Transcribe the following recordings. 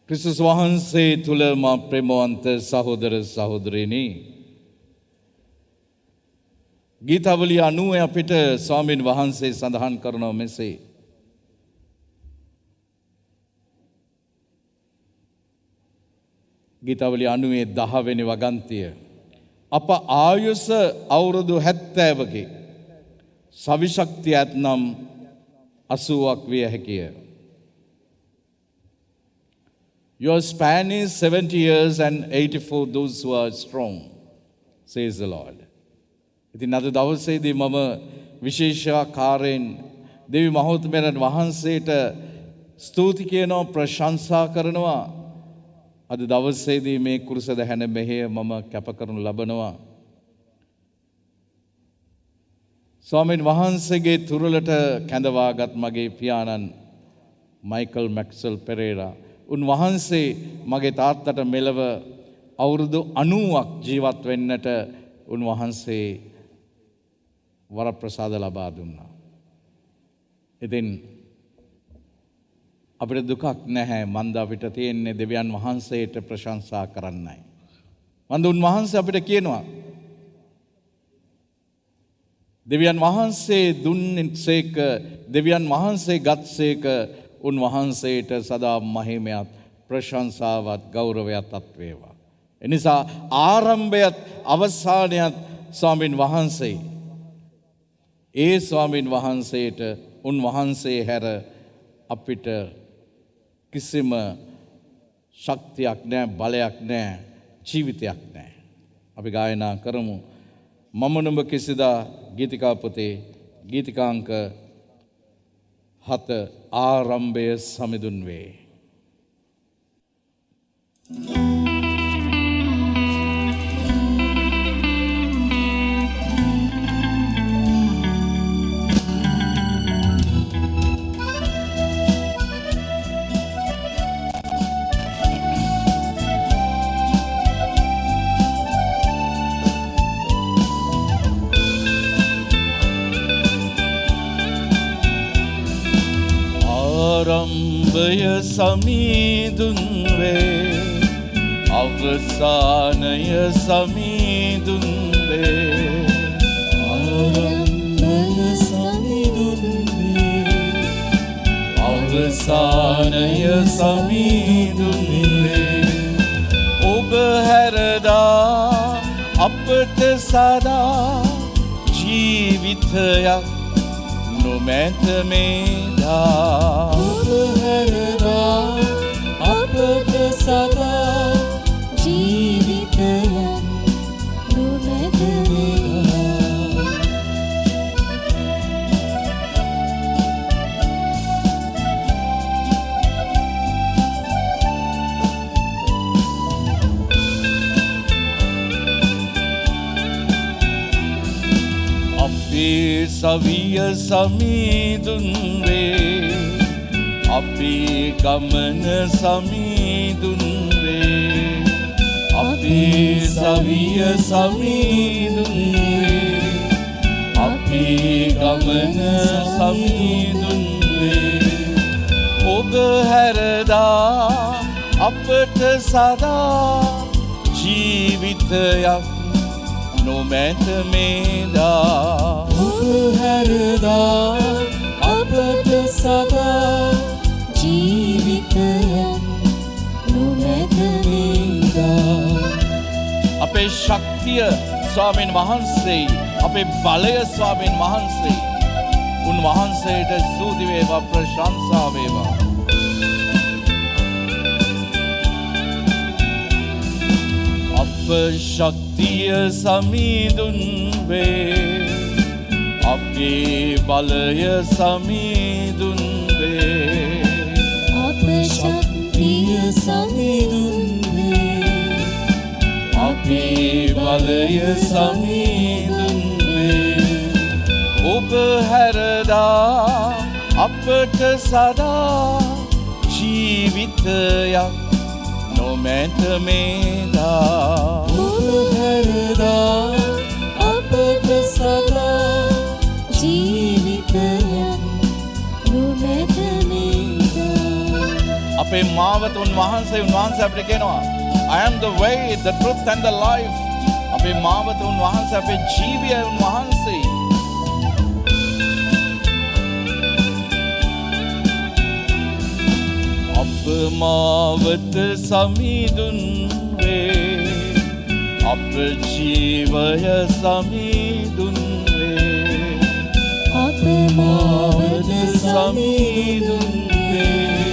ක්‍රිස්තුස් වහන්සේ තුල මා ප්‍රේමවන්ත සහෝදර සහෝදරියනි, ගීතාවලිය 90 අපිට ස්වාමීන් වහන්සේ සඳහන් කරනවා මෙසේ: ගීතාවලිය 90 10 වෙනි වගන්තිය, අප ආයුෂ අවුරුදු 70කි, සවිශක්තිය ඇතනම් 80ක් විය හැකිය. Your span is 70 years and 84 those who are strong, says the Lord. ඉතින් අද දවසේදී මම විශේෂාකාරයෙන් දෙවි මහෞතුමයන් වහන්සේට ස්තුති කියනවා, ප්‍රශංසා කරනවා. අද දවසේදී මේ කුරුස දහන මෙහෙය මම කැප කරනු ලබනවා. ස්වාමීන් වහන්සේගේ තුරුලට කැඳවාගත් මගේ පියාණන් මයිකල් මැක්ස්වෙල් පෙරේරා, උන්වහන්සේ මගේ තාත්තට මෙලව අවුරුදු 90ක් ජීවත් වෙන්නට උන්වහන්සේ වරප්‍රසාද ලබා දුන්නා. ඉතින් අපිට දුකක් නැහැ. මන්ද අපිට තියෙන්නේ දෙවියන් වහන්සේට ප්‍රශංසා කරන්නයි. මන්ද උන්වහන්සේ අපිට කියනවා, දෙවියන් වහන්සේ දුන්නේසේක, දෙවියන් වහන්සේ ගත්සේක, උන්වහන්සේට සදා මහිමයත් ප්‍රශංසාවත් ගෞරවයත් අත්වේවා. එනිසා ආරම්භයත් අවසානයත් ස්වාමීන් වහන්සේ. ඒ ස්වාමීන් වහන්සේට, උන්වහන්සේ හැර අපිට කිසිම ශක්තියක් නැහැ, බලයක් නැහැ, ජීවිතයක් නැහැ. අපි ගායනා කරමු. මම නුඹ කිසිදා ගීතිකා පොතේ ගීතිකාංක 7 ආරම්භය සමිඳුන් වේ. ආරම්භය සමිඳුන් වේ, අවසානය සමිඳුන් වේ. ආරම්භය සමිඳුන් වේ, අවසානය සමිඳුන් වේ. ඔබ හැරදා අපට සදා ජීවිතයක් නොමැත මේදා. ඔබ හැරදා අපට සදා ජීවිතයක් නොමැත මේදා. අපේ සවිය සමිඳුන් වේ, අපේ ගමන සමිඳුන් වේ. අපේ සවිය සමිඳුන් වේ, අපේ ගමන සමිඳුන් වේ. ඔබ හැරදා අපට සදා ජීවිතයක් නොමැත මේදා. ඔබ හැරදා අපට සදා ජීවිතයක් නොමැත මේදා. අපේ ශක්තිය ස්වාමීන් වහන්සේ, අපේ බලය ස්වාමීන් වහන්සේ. උන්වහන්සේට ස්තුති වේවා, ප්‍රශංසා වේවා. අප ශක්තිය සමිඳුන් වේ, අපේ බලය සමිඳුන් වේ. අප ශක්තිය සමිඳුන් වේ, අපේ බලය සමිඳුන් වේ. ඔබ හැරදා අපට සදා ජීවිතයක් නොමැත මේදා. ඔබ හැරදා අපට සදා ජීවිතයක් නොමැත මේදා. අපේ මාවත උන්වහන්සේ අපිට කියනවා I am the way, the truth and the life. අපේ මාවත උන්වහන්සේ, අපේ ජීවය උන්වහන්සේ. අප මාවත සමිඳුන් වේ, අප ජීවය සමිඳුන් වේ. අප මාවත සමිඳුන් වේ,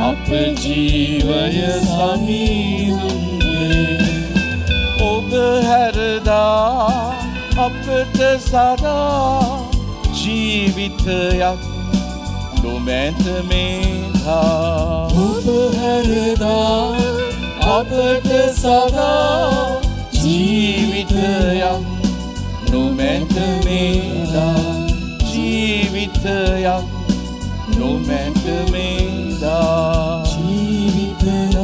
අප ජීවය සමිඳුන් වේ. ඔබ හැරදා අපට සදා ජීවිතයක් නොමැත මේදා. ඔබ හැරදා අපට සදා ජීවිතයක් නොමැත මේදා. ජීවිතයක් නොමැත මේදා. ජීවිතයක්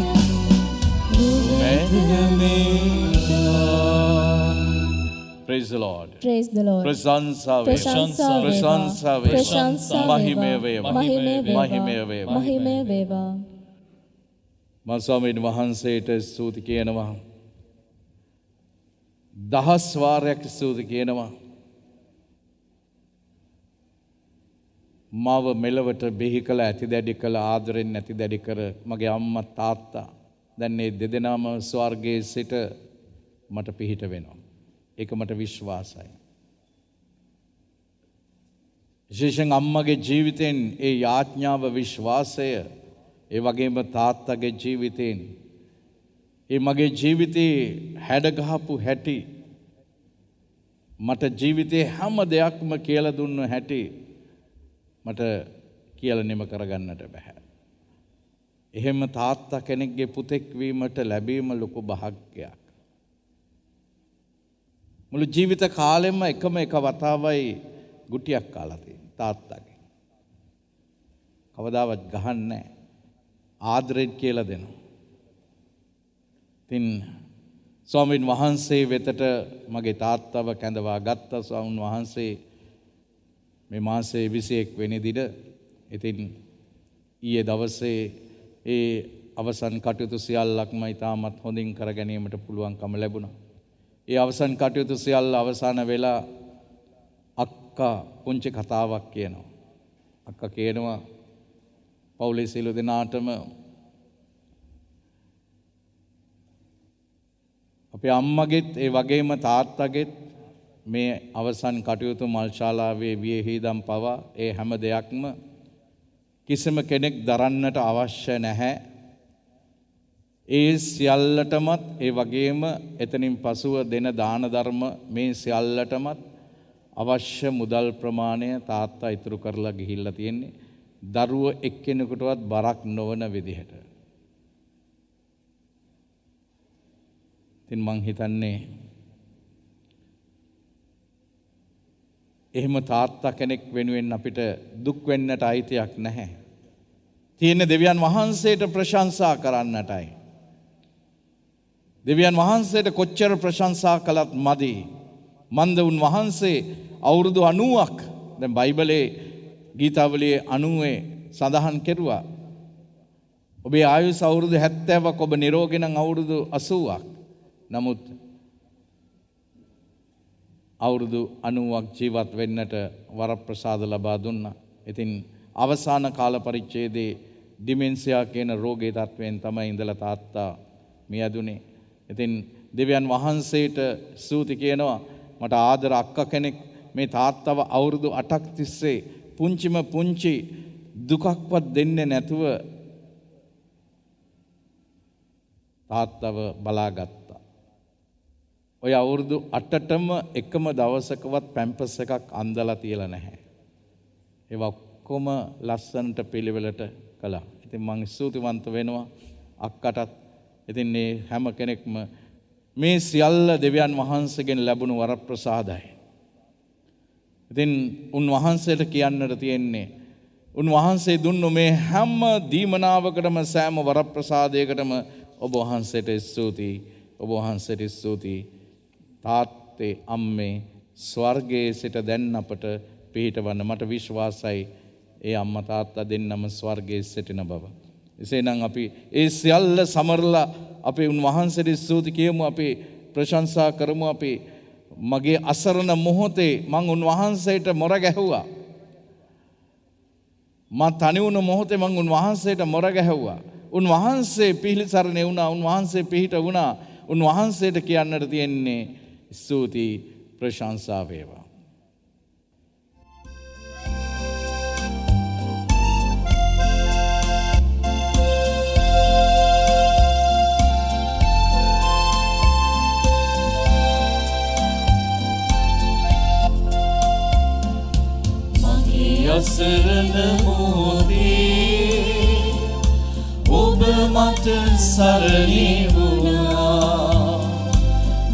නොමැත මේදා. Praise the Lord. Praise the Lord. ප්‍රශංසා වේ. ප්‍රශංසා වේ. මහිමය වේවා. මහිමය වේවා. මහිමය වේවා. මා ස්වාමීන් වහන්සේට ස්තුති කියනවා. දහස් වාරයක් ස්තුති කියනවා. මාව මෙලවට බිහි කළ, ඇති දැඩි කළ, ආදරෙන් නැති දැඩි කර මගේ අම්මා තාත්තා දැන් මේ දෙදෙනාම ස්වර්ගයේ සිට මට පිහිට වෙනවා. ඒක මට විශ්වාසයි. විශේෂයෙන් අම්මගේ ජීවිතෙන් ඒ යාඥාව, විශ්වාසය, ඒ වගේම තාත්තගේ ජීවිතෙන් ඒ මගේ ජීවිතේ හැඩගහපු හැටි, මට ජීවිතේ හැම දෙයක්ම කියලා දුන්න හැටි මට කියලා නිම කරගන්නට බෑ. එහෙම තාත්තා කෙනෙක්ගේ පුතෙක් වීමට ලැබීම ලොකු භාග්‍යයක්. මුළු ජීවිත කාලෙම එකම එක වතාවයි ගුටියක් කාලා තියෙන්නේ තාත්තගේ. කවදාවත් ගහන්නේ නැහැ. ආදරෙන් කියලා දෙනවා. ඉතින් ස්වාමීන් වහන්සේ වෙතට මගේ තාත්තව කැඳවා ගත්ත ස්වාමීන් වහන්සේ මේ මාසේ 21 වෙනි දින. ඉතින් ඊයේ දවසේ ඒ අවසන් කටයුතු සියල්ලක්ම ඉතාමත් හොඳින් කර ගැනීමට පුළුවන්කම ලැබුණා. ඒ අවසන් කටයුතු සියල්ල අවසන් වෙලා අක්කා පුංචි කතාවක් කියනවා. අක්කා කියනවා පවුලේ සියලු දෙනාටම අපේ අම්මගෙත් ඒ වගේම තාත්තගෙත් මේ අවසන් කටයුතු මල්ශාලාවේ වියහිදම් පවා ඒ හැම දෙයක්ම කිසිම කෙනෙක් දරන්නට අවශ්‍ය නැහැ. ඒ සියල්ලටමත් ඒ වගේම එතනින් පසුව දෙන දාන ධර්ම මේ සියල්ලටමත් අවශ්‍ය මුදල් ප්‍රමාණය තාත්තා ඉතුරු කරලා ගිහිල්ලා තියෙන්නේ. දරුවෝ එක්කෙනෙකුටවත් බරක් නොවන විදිහට. ඉතින් මං හිතන්නේ එහෙම තාත්තා කෙනෙක් වෙනුවෙන් අපිට දුක් වෙන්නට අයිතියක් නැහැ. තියෙන දෙවියන් වහන්සේට ප්‍රශංසා කරන්නටයි. දෙවියන් වහන්සේට කොච්චර ප්‍රශංසා කළත් මදි. මන්ද උන්වහන්සේ අවුරුදු 90ක් දැන් බයිබලයේ ගීතාවලියේ 90 සඳහන් කෙරුවා. ඔබේ ආයුෂ අවුරුදු 70ක්, ඔබ නිරෝගී නම් අවුරුදු 80ක්. නමුත් අවුරුදු 90ක් ජීවත් වෙන්නට වරප්‍රසාද ලබා දුන්නා. ඉතින් අවසාන කාල පරිච්ඡේදයේ ඩිමෙන්සියා කියන රෝගී තත්වයෙන් තමයි ඉඳලා තාත්තා මියදුනේ. ඉතින් දෙවියන් වහන්සේට ස්තුති කියනවා. මට ආදර අක්කා කෙනෙක් මේ තාත්තව අවුරුදු 8ක් තිස්සේ පුංචිම පුංචි දුකක්වත් දෙන්නේ නැතුව තාත්තව බලාගත්තා. ඔය අවුරුදු 8ටම එකම දවසකවත් පැම්පස් එකක් අන්දලා තියලා නැහැ. ඒවා ඔක්කොම ලස්සනට පිළිවෙලට කළා. ඉතින් මම ස්තුතිවන්ත වෙනවා අක්කටත්. ඉතින් මේ හැම කෙනෙක්ම මේ සියල්ල දෙවියන් වහන්සේගෙන් ලැබුණු වරප්‍රසාදයි. ඉතින් උන්වහන්සේට කියන්නට තියෙන්නේ උන්වහන්සේ දුන්නු මේ හැම දීමනාවකටම සෑම වරප්‍රසාදයකටම ඔබ වහන්සේට ස්තුතියි. ඔබ වහන්සේට ස්තුතියි. තාත්තේ අම්මේ ස්වර්ගයේ සිට දැන් අපට පිහිටවන්න මට විශ්වාසයි. ඒ අම්මා තාත්තා දෙන්නම ස්වර්ගයේ සිටින බව. එසේනම් අපි ඒ සියල්ල සමරලා අපි උන්වහන්සේට ස්තුති කියමු, අපි ප්‍රශංසා කරමු. අපි මගේ අසරණ මොහොතේ මං උන්වහන්සේට මොර ගැහුවා. මා තනි වුණ මොහොතේ මං උන්වහන්සේට මොර ගැහුවා. උන්වහන්සේ පිළිසරණ වුණා, උන්වහන්සේ පිහිට වුණා. උන්වහන්සේට කියන්නට තියෙන්නේ ස්තුති ප්‍රශංසා වේවා. අසරණ මොහොතේ ඔබ මට සරණි වුණා.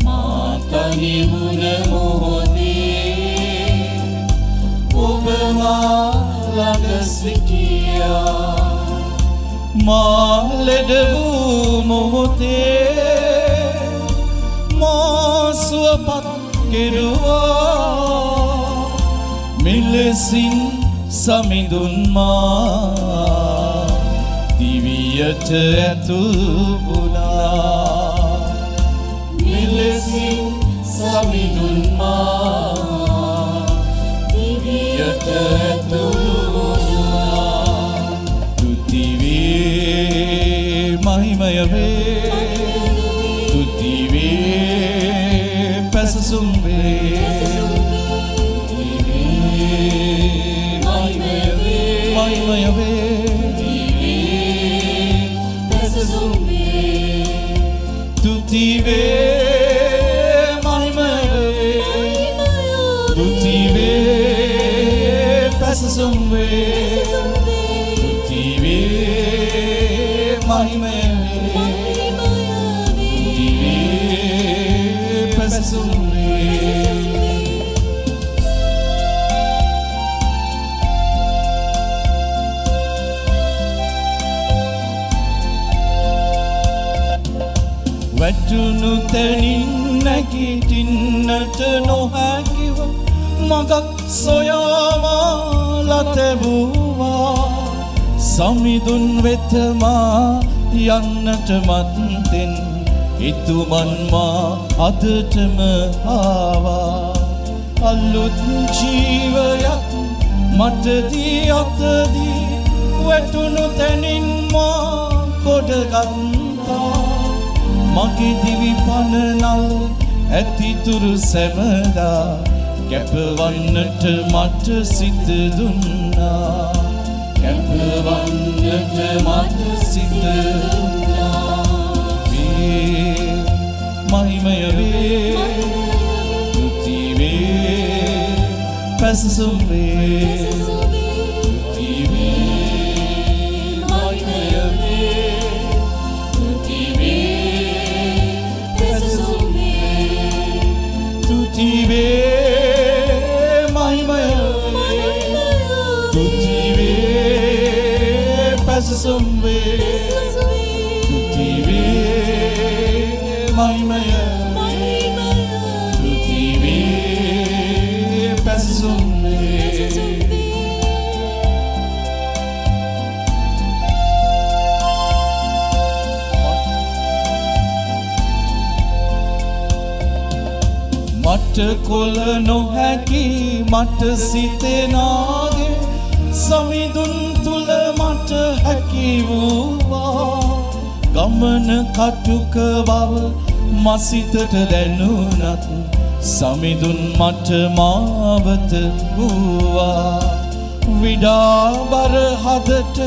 මා තනි වුණ මොහොතේ ඔබ මා ළඟ සිටියා. මා ලෙඩ වූ මොහොතේ මා සුවපත් කෙරුවා. මෙලෙසින් සමිඳුන් මා දිවියට ඇතුල් වුණා. මෙලෙසින් සමිඳුන් මා දිවියට ඇතුල් වුණා. තුති වේ මහිමය වේ, තුති වේ පැසසුම් වේ. තුති වේ මහිමය වේ, තුති වේ පැසසුම් වේ. තුති වේ මහිමය වේ, තුති වේ පැසසුම් වේ. වැටුණු තැනින් නැගිටින්නට නොහැකිව මගක් සොයාමා ලතැබුවා. සමිඳුන් වෙත මා යන්නට මත්තෙන් එතුමන් මා අදටම ආවා. අලුත් ජීවයක් මට දී අතදී වැටුණු තැනින් මා ගොඩගත්තා. මගේ දිවි පනනල් ඇතිතුරු සැමදා කැපවන්නට මට සිත දුන්නා. කැපවන්නට මට සිත දුන්නා. වේ මහිමය වේ, තුති වේ පැසසුම් වේ. තුති වේ මහිමය වේ, තුති වේ පැසසුම් වේ. තුති වේ මහිමය වේ, තුති වේ පැසසුම් වේ. තුති වේ මහිමය වේ, තුති වේ පැසසුම් වේ. මට කොල නොහැකි මට සිතෙනාගේ සමිඳුන් තුල මට හැකි වූවා. ගමන කටුක බව මසිතට දැනුණත් සමිඳුන් මට මාවත වූවා. විඩාබර හදට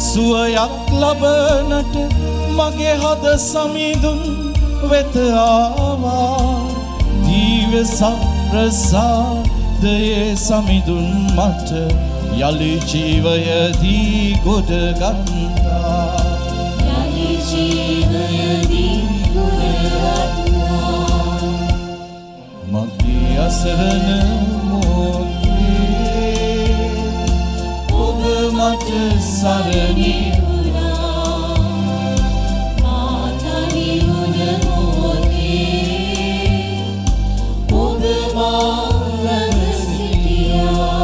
සුවයක් ලබනට මගේ හද සමිඳුන් වෙත ආවා. දිවස ප්‍රසාදයේ සමිඳුන් මට යලි ජීවය දී ගොඩ ගත්තා. යලි ජීවය දී ගොඩ ගත්තා. මගේ අසරණ මොහොතේ ඔබ මට සරණි වුණා. මා තනි වුණ මොහොතේ ඔබ මා ළඟ සිටියා.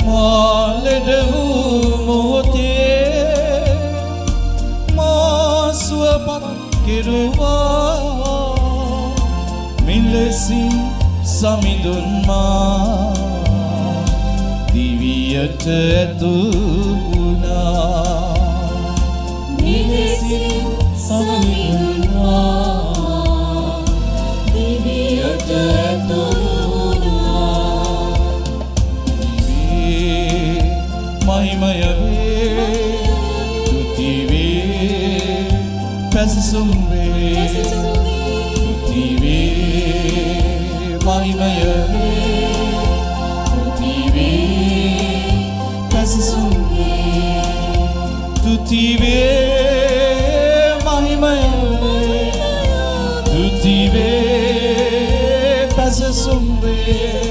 මා ලෙඩ වූ මොහොතේ කෙරුවා මිලෙසින් සමිඳුන්මා දිවියට ඇතුල් වුණා මිලෙසින් සමිඳුන්මා දිවියට ඇතුල් වුණා දිවේ මහිමය වේ තුති වේ පැසසුම් වේ තුති වේ මහිමය වේ තුති වේ පැසසුම් වේ තුති වේ මහිමය වේ තුති වේ පැසසුම් වේ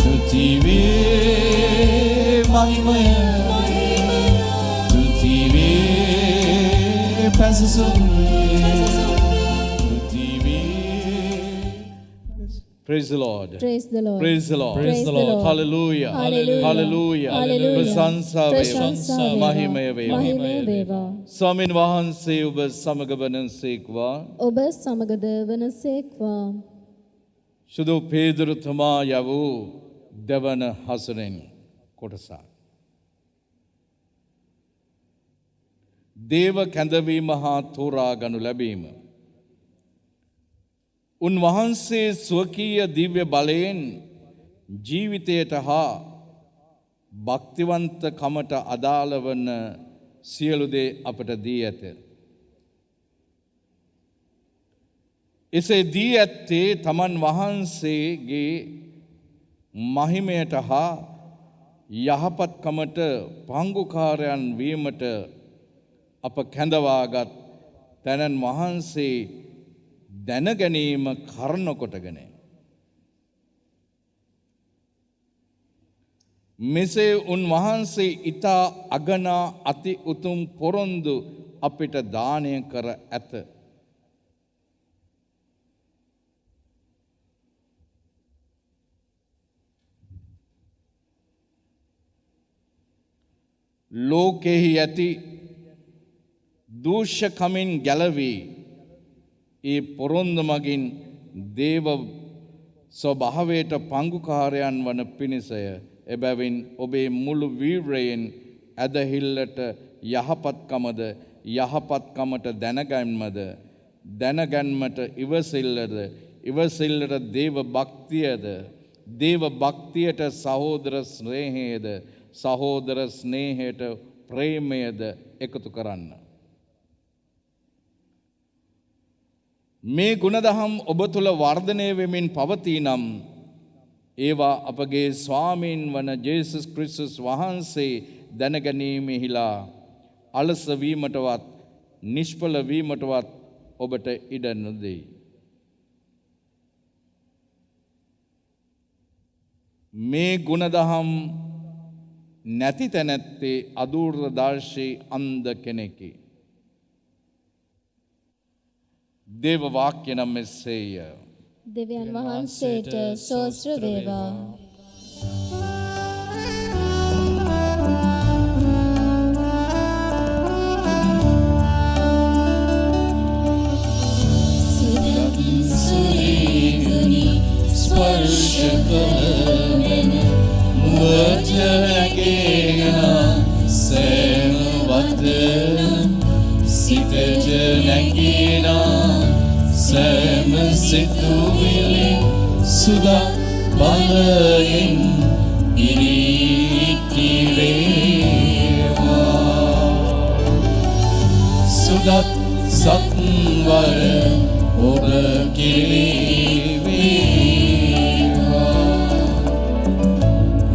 තුති වේ මහිමය තුති වේ පැසසුම් Praise the Lord. Praise the Lord. Praise the Lord. Praise the Lord. Hallelujah. Hallelujah. Hallelujah. Hallelujah. ප්‍රශංසා ප්‍රශංසා වේවා. වේවා. මහිමය වේවා. මහිමය වේවා. ස්වාමීන් වහන්සේ ඔබ සමග වනසේක්වා. ඔබ සමගද වනසේක්වා. සුදු පේදුරුතුමා යවූ දෙවන හසුරෙන් කොටසක්. දේව කැඳවීම හා තෝරා ගනු ලැබීම. උන්වහන්සේ ස්වකීය දිව්‍ය බලයෙන් ජීවිතයට හා භක්තිවන්තකමට අදාළ වන සියලු දේ අපට දී ඇත. එසේ දී ඇත්තේ තමන් වහන්සේගේ මහිමයට හා යහපත්කමට පංගුකාරයන් වීමට අප කැඳවාගත් තැනන් වහන්සේ දැනගැනීම කරන කොටගෙන. මෙසේ උන්වහන්සේ ඊතා අගනා අති උතුම් පොරොන්දු අපිට දානය කර ඇත. ලෝකෙහි ඇති දූෂ්‍යකමින් ගැලවී ඒ පොරොන්දු මගින් දේව ස්වභාවයට පංගුකාරයන් වන පිණිසය. එබැවින් ඔබේ මුළු වීර්යයෙන් ඇදහිල්ලට යහපත්කමද යහපත්කමට දැනගැන්මද දැනගැන්මට ඉවසිල්ලද ඉවසිල්ලට දේව භක්තියද දේව භක්තියට සහෝදර ස්නේහයද සහෝදර ස්නේහයට ප්‍රේමයද එකතු කරන්න. මේ ගුණදහම් ඔබ තුළ වර්ධනය වෙමින් පවතී නම් ඒවා අපගේ ස්වාමීන් වන ජේසුස් ක්‍රිස්තුස් වහන්සේ දැනගැනීමෙහිලා අලස වීමටවත් නිෂ්ඵල වීමටවත් ඔබට ඉඩ නොදෙයි. මේ ගුණදහම් නැති තැනැත්තේ අදූර්දර්ශී අන්ධ කෙනෙකි. දේව වාක්‍ය නම් මෙසේය. දෙවියන් වහන්සේට සෝස්ත්‍ර වේවා. ස්පර්ශ කරන මුවටනැගෙන සෑම වදන සිතට නැගෙන සෑම සිතුවිලි සුදා බලයෙන් ඉරිකිරේවා සුදත් සත්වර ඔබ කිරිවේවා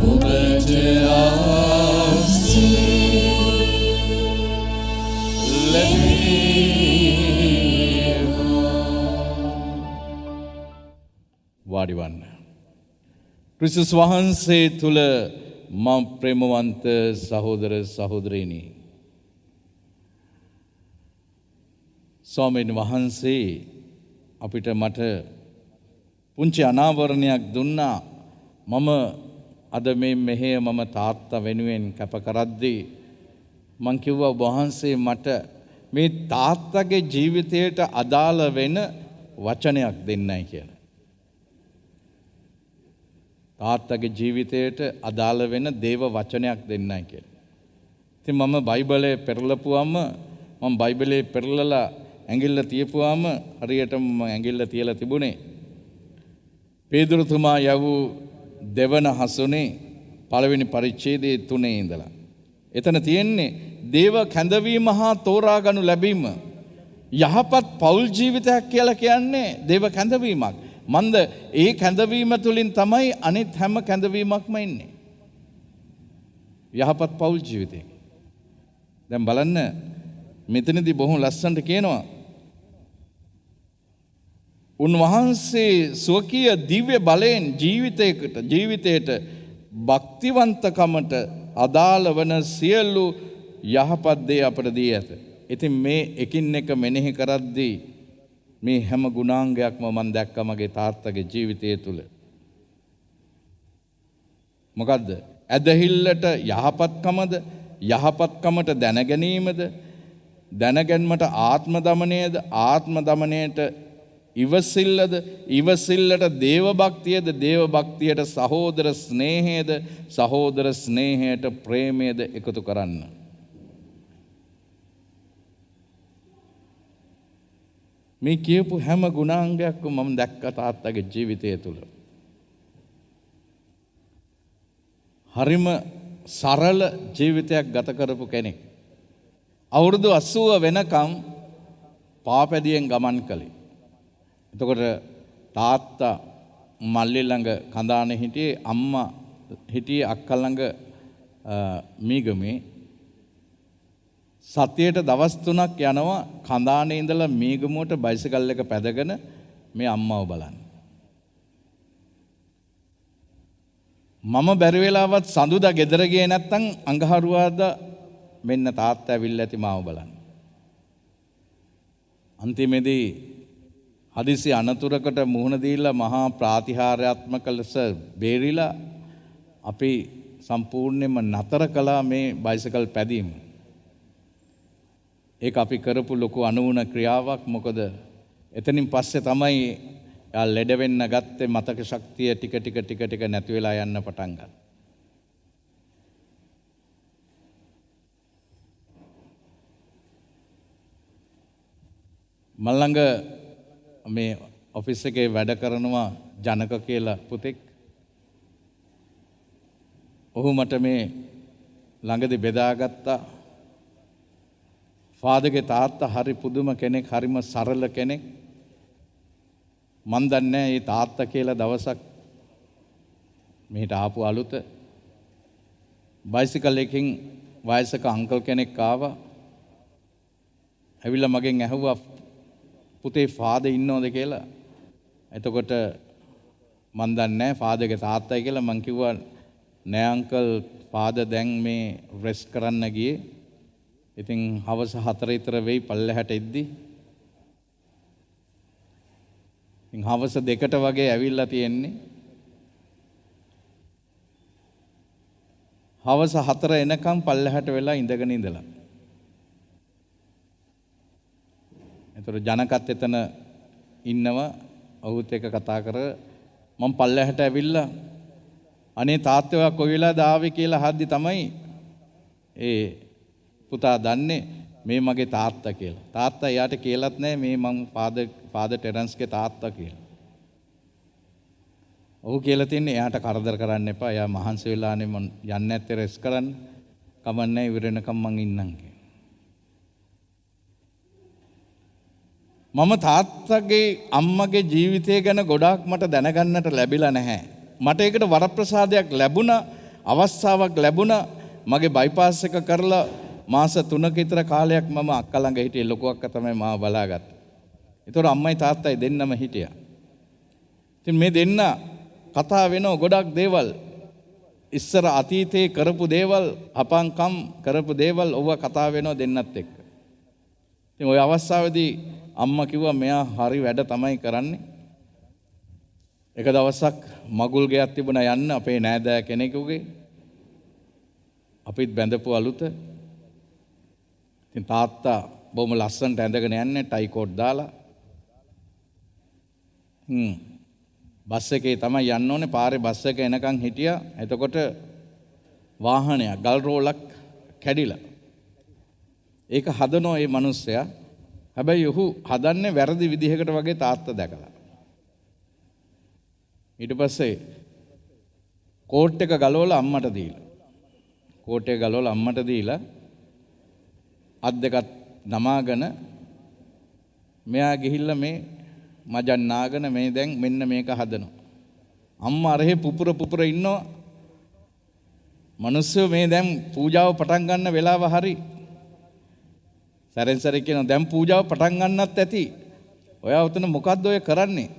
ඔබට ආසේ වාඩිවන්න. ක්‍රිස්තුස් වහන්සේ තුල මම ප්‍රේමවන්ත සහෝදර සහෝදරියනි. ස්වාමීන් වහන්සේ අපිට මට පුංචි අනාවරණයක් දුන්නා. මම අද මේ මෙහෙය මම තාත්තා වෙනුවෙන් කැප කරද්දී මං කිව්වා ඔබ වහන්සේ මට මේ තාත්තගේ ජීවිතයට අදාළ වෙන වචනයක් දෙන්නයි කියලා. තාත්තගේ ජීවිතයට අදාළ වෙන දේව වචනයක් දෙන්නයි කියලා. ඉතින් මම බයිබලයේ පෙරලපුවම මම බයිබලයේ පෙරලලා ඇඟිල්ල තියපුවාම හරියටම මම ඇඟිල්ල තියලා තිබුණේ පේදුරුතුමා යවූ දෙවන හසුනේ පළවෙනි පරිච්ඡේදයේ 3 ඉඳලා. එතන තියෙන්නේ දේව කැඳවීම හා තෝරා ගනු ලැබීම. යහපත් පෞල් ජීවිතයක් කියලා කියන්නේ දේව කැඳවීමක්. මන්ද ඒ කැඳවීම තුලින් තමයි අනිත් හැම කැඳවීමක්ම එන්නේ. යහපත් පෞල් ජීවිතය. දැන් බලන්න මෙතනදී බොහොම ලස්සනට කියනවා උන්වහන්සේ ස්වකීය දිව්‍ය බලයෙන් ජීවිතයට භක්තිවන්තකමට අදාළ වන සියලු යහපත් දේ අපට දී ඇත. ඉතින් මේ එකින් එක මෙනෙහි කරද්දී මේ හැම ගුණාංගයක්ම මම දැක්කා මගේ තාත්තගේ ජීවිතය තුළ. මොකද්ද? ඇදහිල්ලට යහපත්කමද, යහපත්කමට දැනගැනීමද, දැනගැන්මට ආත්ම දමනයද, ආත්ම දමනයට ඉවසිල්ලද, ඉවසිල්ලට දේව භක්තියද, දේව භක්තියට සහෝදර ස්නේහයද, සහෝදර ස්නේහයට ප්‍රේමයද එකතු කරන්න. මේ කියපු හැම ගුණාංගයක්ම මම දැක්ක තාත්තගේ ජීවිතය තුළ. හරිම සරල ජීවිතයක් ගත කරපු කෙනෙක්. අවුරුදු 80 වෙනකම් පාපැදියෙන් ගමන් කළේ. එතකොට තාත්තා මල්ලි ළඟ කඳානේ හිටියේ, අම්මා හිටියේ අක්කා ළඟ මීගමේ. සතියේට දවස් 3ක් යනවා කඳානේ ඉඳලා මීගමුවට බයිසිකල් එක පැදගෙන මේ අම්මව බලන්න. මම බැරි වෙලාවත් සඳුදා ගෙදර ගියේ නැත්තම් අඟහරුවාදා මෙන්න තාත්තා ඇවිල්ලා ඇති මාව බලන්න. අන්තිමේදී හදිසි අනතුරකට මුහුණ දීලා මහා ප්‍රාතිහාර්යාත්මක ලෙස බේරිලා අපි සම්පූර්ණයෙන්ම නතර කළා මේ බයිසිකල් පැදීම. ඒක අපි කරපු ලොකු අනුවණ ක්‍රියාවක්. මොකද එතනින් පස්සේ තමයි යා ලෙඩ වෙන්න ගත්තේ, මතක ශක්තිය ටික ටික නැති වෙලා යන්න පටන් ගත්තා. මල්ලංග මේ ඔෆිස් එකේ වැඩ කරනවා ජනක කියලා පුතෙක්. ඔහු මට මේ ළඟදී බෙදාගත්තා. ෆාදර්ගේ තාත්තා හරි පුදුම කෙනෙක්, හරිම සරල කෙනෙක්. මන් දන්නේ මේ තාත්තා කියලා දවසක් මෙහෙට ආපු අලුත බයිසිකල් එකකින් වයසක අංකල් කෙනෙක් ආවා. ඇවිල්ලා මගෙන් ඇහුවා පුතේ ෆාදර් ඉන්නවද කියලා. එතකොට මන් දන්නේ ෆාදර්ගේ තාත්තයි කියලා. මං කිව්වා නෑ අංකල්, ෆාදර් දැන් මේ රෙස්ට් කරන්න ගියේ. ඉතින් හවස 4 විතර වෙයි පල්ලෙහාට එද්දි. ඉතින් හවස 2ට වගේ ඇවිල්ලා තියෙන්නේ. හවස 4 එනකම් පල්ලෙහාට වෙලා ඉඳගෙන ඉඳලා. එතකොට ජනකත් එතන ඉන්නවා. ඔහුත් එක්ක කතා කර මම පල්ලෙහාට ඇවිල්ලා අනේ තාත්තේ ඔයා කොයි වෙලාවද ආවේ කියලා අහද්දි තමයි ඒ පුතා දන්නේ මේ මගේ තාත්තා කියලා. තාත්තා එයාට කියලාත් නැහැ මේ මං ෆාදර් ටෙරන්ස්ගේ තාත්තා කියලා. ඔහු කියලා තින්නේ එයාට කරදර කරන්න එපා. එයා මහන්සි වෙලානේ මං යන්නේ නැත්තේ රෙස් කරන්න. කමන්නේ ඉවරනකම් මං ඉන්නම් කියලා. මම තාත්තගේ අම්මගේ ජීවිතය ගැන ගොඩාක් මට දැනගන්නට ලැබිලා නැහැ. මට ඒකට වරප්‍රසාදයක් ලැබුණා, අවස්ථාවක් ලැබුණා. මගේ බයිපාස් එක කරලා මාස 3ක විතර කාලයක් මම අක්කා ළඟ හිටියේ. ලොකු අක්කා තමයි මාව බලාගත්තේ. ඒතකොට අම්මයි තාත්තයි දෙන්නම හිටියා. ඉතින් මේ දෙන්න කතා වෙනවා ගොඩක් දේවල්. ඉස්සර අතීතේ කරපු දේවල්, අපංකම් කරපු දේවල් ඔව කතා වෙනවා දෙන්නත් එක්ක. ඉතින් ওই අවස්ථාවේදී අම්මා කිව්වා මෙයා හරි වැඩ තමයි කරන්නේ. එක දවසක් මගුල් ගෙයක් තිබුණා යන්න අපේ නෑදෑ කෙනෙකුගේ. අපිත් බැඳපු අලුත. ඉතින් තාත්තා බොහොම ලස්සනට ඇඳගෙන යන්නේ ටයි කෝට් දාලා. බස් එකේ තමයි යන්න ඕනේ. පාරේ බස් එක එනකන් හිටියා. එතකොට වාහනයක් ගල් රෝලක් කැඩිලා. ඒක හදනෝ ඒ මිනිස්සයා. හැබැයි ඔහු හදන්නේ වැරදි විදිහකට වගේ තාත්තා දැකලා. ඊට පස්සේ කෝට් එක ගලවලා අම්මට දීලා. කෝට් එක ගලවලා අම්මට දීලා අත් දෙකත් නමාගෙන මෙයා ගිහිල්ලා මේ මජන් නාගෙන මේ දැන් මෙන්න මේක හදනවා. අම්මා අරහේ පුපුර ඉන්නවා. මිනිස්සු මේ දැන් පූජාව පටන් ගන්න වෙලාව හරි. සැරෙන් සැරේ කියන දැන් පූජාව පටන් ගන්නත් ඇති. ඔයා උතන මොකද්ද ඔය කරන්නේ?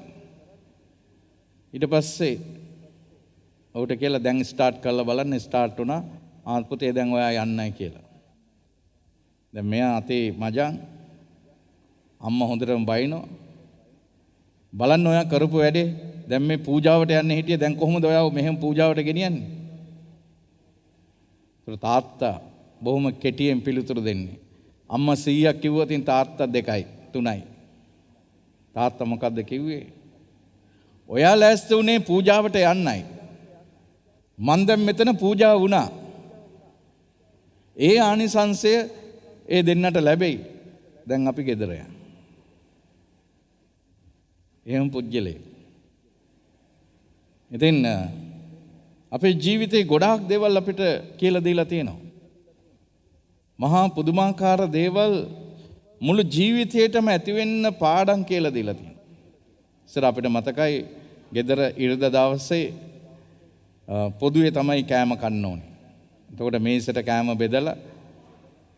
ඊට පස්සේ ඔහුට කියලා දැන් ස්ටාර්ට් කරලා බලන්න. ස්ටාර්ට් වුණා. පුතේ දැන් ඔයා යන්නයි කියලා. දැන් මෙයා අතේ මජන් අම්මා හොඳටම බයිනවා. බලන්න ඔයා කරපු වැඩේ. දැන් මේ පූජාවට යන්න හිටියේ. දැන් කොහොමද ඔයාව මෙහෙම පූජාවට ගෙනියන්නේ? තාත්තා බොහොම කෙටියෙන් පිළිතුරු දෙන්නේ. අම්මා 100ක් කිව්වොත් තාත්තා 2යි 3යි. තාත්තා මොකද්ද කිව්වේ? ඔයා ලෑස්ති උනේ පූජාවට යන්නයි. මං දැන් මෙතන පූජාව වුණා. ඒ ආනිසංසය ඒ දෙන්නට ලැබෙයි. දැන් අපි ගෙදර යන්න. එහෙම පුජ්‍යලේ. ඉතින් අපේ ජීවිතේ ගොඩාක් දේවල් අපිට කියලා දීලා තියෙනවා. මහා පුදුමාකාර දේවල් මුළු ජීවිතේටම ඇති වෙන්න පාඩම් කියලා දීලා තියෙනවා. ඉතින් අපිට මතකයි ගෙදර ඉරිදා දවසේ පොදුවේ තමයි කෑම කන්න ඕනේ. එතකොට මේසෙට කෑම බෙදලා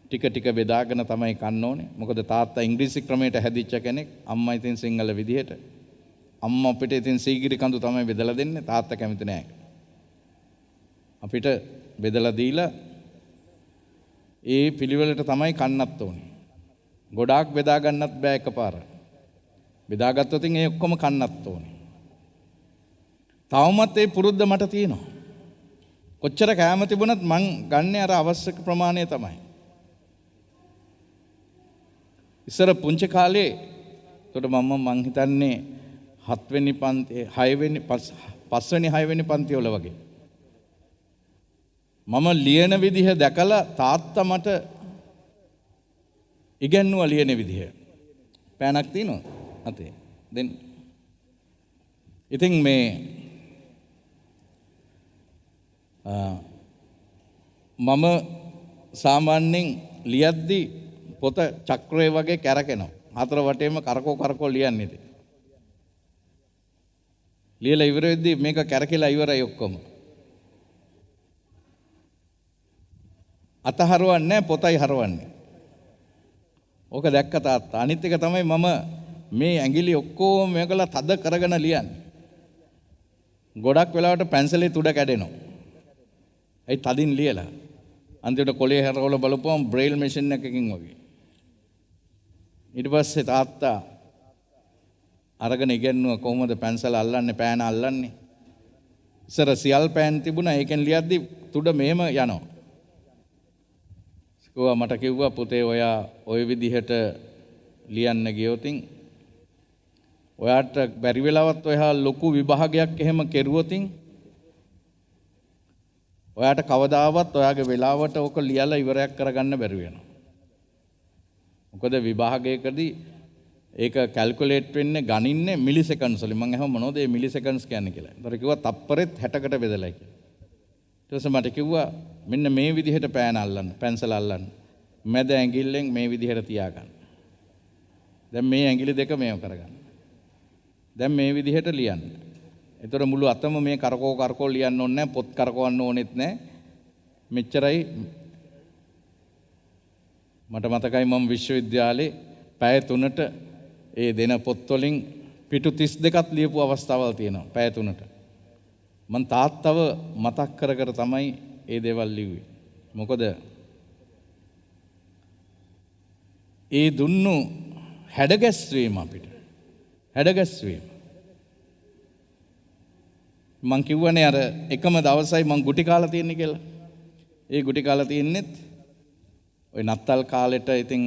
ටික බෙදාගෙන තමයි කන්න ඕනේ. මොකද තාත්තා ඉංග්‍රීසි ක්‍රමයට හැදිච්ච කෙනෙක්. අම්මා ඉතින් සිංහල විදිහට. අම්මා අපිට ඉතින් සීගිරි කඳු තමයි බෙදලා දෙන්නේ. තාත්තා කැමති නෑ. අපිට බෙදලා දීලා ඒ පිළිවෙලට තමයි කන්නත් ඕනේ. ගොඩාක් බෙදා ගන්නත් බෑ එකපාර. බෙදාගත්තොත් ඒ ඔක්කොම කන්නත් ඕනේ. තවමත් ඒ පුරුද්ද මට තියෙනවා. කොච්චර කෑම තිබුණත් මං ගන්න අර අවශ්‍ය ප්‍රමාණය තමයි. ඉස්සර පුංචි කාලේ එතකොට මං හිතන්නේ 7 වෙනි පන්ති 6 වෙනි 5 වෙනි 6 වෙනි පන්ති වල වගේ. මම ලියන විදිහ දැකලා තාත්තා මට ඉගෙනුවා ලියන විදිහ. පෑනක් තියෙනවද? අතේ. දෙන්න. ඉතින් මේ මම සාමාන්‍යයෙන් ලියද්දී පොත චක්‍රය වගේ කැරකෙනවා. හතර වටේම කරකෝ ලියන්නේ ඉතින්. ලියලා ඉවර වෙද්දී මේක කැරකිලා ඉවරයි ඔක්කොම. අත හරවන්නේ නැහැ පොතයි හරවන්නේ. ඕක දැක්ක තාත්තා. අනිත් එක තමයි මම මේ ඇඟිලි ඔක්කොම මේකලා තද කරගෙන ලියන්නේ. ගොඩක් වෙලාවට පැන්සලේ තුඩ කැඩෙනවා. ඒ තදින් ලියලා. අන්තිමට කොලේ හරවලා බලපුවම බ්‍රේල් මැෂින් එකකින් වගේ. ඊට පස්සේ තාත්තා අරගෙන ඉගෙනුවා කොහොමද පැන්සල අල්ලන්නේ පෑන අල්ලන්නේ. ඉස්සර සියල් පෑන් තිබුණා. ඒකෙන් ලියද්දි තුඩ මෙහෙම යනවා. මට කිව්වා පුතේ ඔයා ওই විදිහට ලියන්න ගියොතින් ඔයාට බැරි වෙලාවත් ඔයා ලොකු විභාගයක් එහෙම කෙරුවොතින් ඔයාට කවදාවත් ඔයාගේ වෙලාවට ඕක ලියලා ඉවරයක් කරගන්න බැරි වෙනවා. මොකද විභාගයකදී ඒක කැල්කියුලේට් වෙන්නේ ගණින්නේ මිලි සෙකන්ඩ්ස් වලින්. මම අහුවා මොනවද මේ මිලි සෙකන්ඩ්ස් කියන්නේ කියලා. ඒතර කිව්වා තප්පරෙත් 60කට බෙදලා කියලා. ඊට පස්සේ මට කිව්වා මෙන්න මේ විදිහට පෑන අල්ලන්න, පැන්සල අල්ලන්න. මැද ඇඟිල්ලෙන් මේ විදිහට තියාගන්න. දැන් මේ ඇඟිලි දෙක මේව කරගන්න. දැන් මේ විදිහට ලියන්න. ඒතර මුළු අතම මේ කරකෝ ලියන්න ඕනේ නැහැ, පොත් කරකවන්න ඕනෙත් නැහැ. මෙච්චරයි. මට මතකයි මම විශ්වවිද්‍යාලේ පැය 3ට ඒ දෙන පොත් වලින් පිටු 32ක් ලියපු අවස්ථාවල් තියෙනවා පැය 3ට. මං තාත්තව මතක් කර තමයි ඒ දේවල් ලිව්වේ. මොකද ඒ දුන්නු හැඩගැස්වීම අපිට. හැඩගැස්වීම. මං කිව්වනේ අර එකම දවසයි මං ගුටි කාලා තියෙන්නේ කියලා. ඒ ගුටි කාලා තියෙන්නෙත් ওই නත්තල් කාලෙට ඉතින්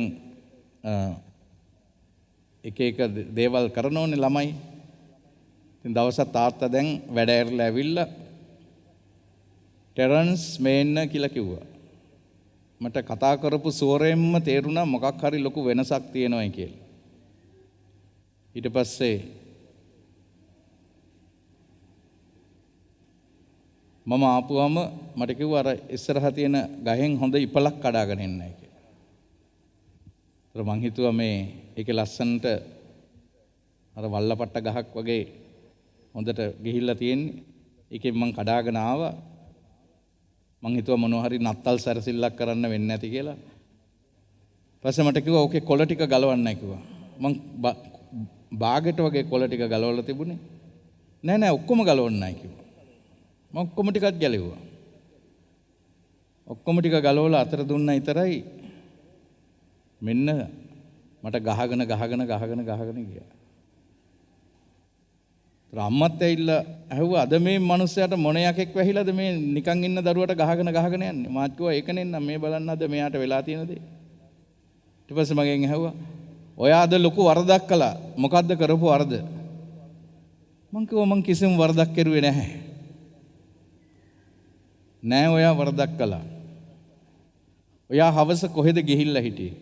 එක එක දේවල් කරන ඕනේ ළමයි. ඉතින් දවසක් තාත්තා දැන් වැඩ ඇරලා ඇවිල්ලා ටෙරන්ස් මේන්න කියලා කිව්වා. මට කතා කරපු ස්වරයෙන්ම තේරුණා මොකක් හරි ලොකු වෙනසක් තියෙනවායි කියලා. ඊට පස්සේ මම ආපුවම මට කිව්වා අර ඉස්සරහ තියෙන ගහෙන් හොඳ ඉපලක් කඩාගෙන එන්නයි කියලා. ඒතර මං හිතුවා මේ ඒකේ ලස්සනට අර වල්ලපට්ට ගහක් වගේ හොඳට ගිහිල්ලා තියෙන්නේ. ඒකෙන් මං කඩාගෙන ආවා. මං හිතුවා මොනවා හරි නත්තල් සැරසිල්ලක් කරන්න වෙන්නේ නැති කියලා. ඊපස්සේ මට කිව්වා ඕකේ කොළ ටික ගලවන්නයි කිව්වා. මං බාගෙට වගේ කොළ ටික ගලවලා තිබුණේ. නෑ ඔක්කොම ගලවන්නයි කිව්වා. මම ඔක්කොම ටිකක් ගැලෙව්වා. ඔක්කොම ටික ගලවලා අතර දුන්නා විතරයි මෙන්න මට ගහගෙන ගියා. අම්මත් ඇවිල්ලා ඇහුවා අද මේ මිනිස්සයාට මොන යකෙක් වැහිලාද මේ නිකන් ඉන්න දරුවට ගහගෙන යන්නේ. මාත් කිව්වා ඒක නෙන්න මේ බලන්න අද මෙයාට වෙලා තියෙන දේ. ඊට පස්සේ මගෙන් ඇහුවා ඔයා අද ලොකු වරදක් කළා. මොකද්ද කරපු වරද? මං කිව්වා මං කිසිම වරදක් කරුවේ නැහැ. නෑ ඔයා වරදක් කළා. ඔයා හවස කොහෙද ගිහිල්ලා හිටියේ?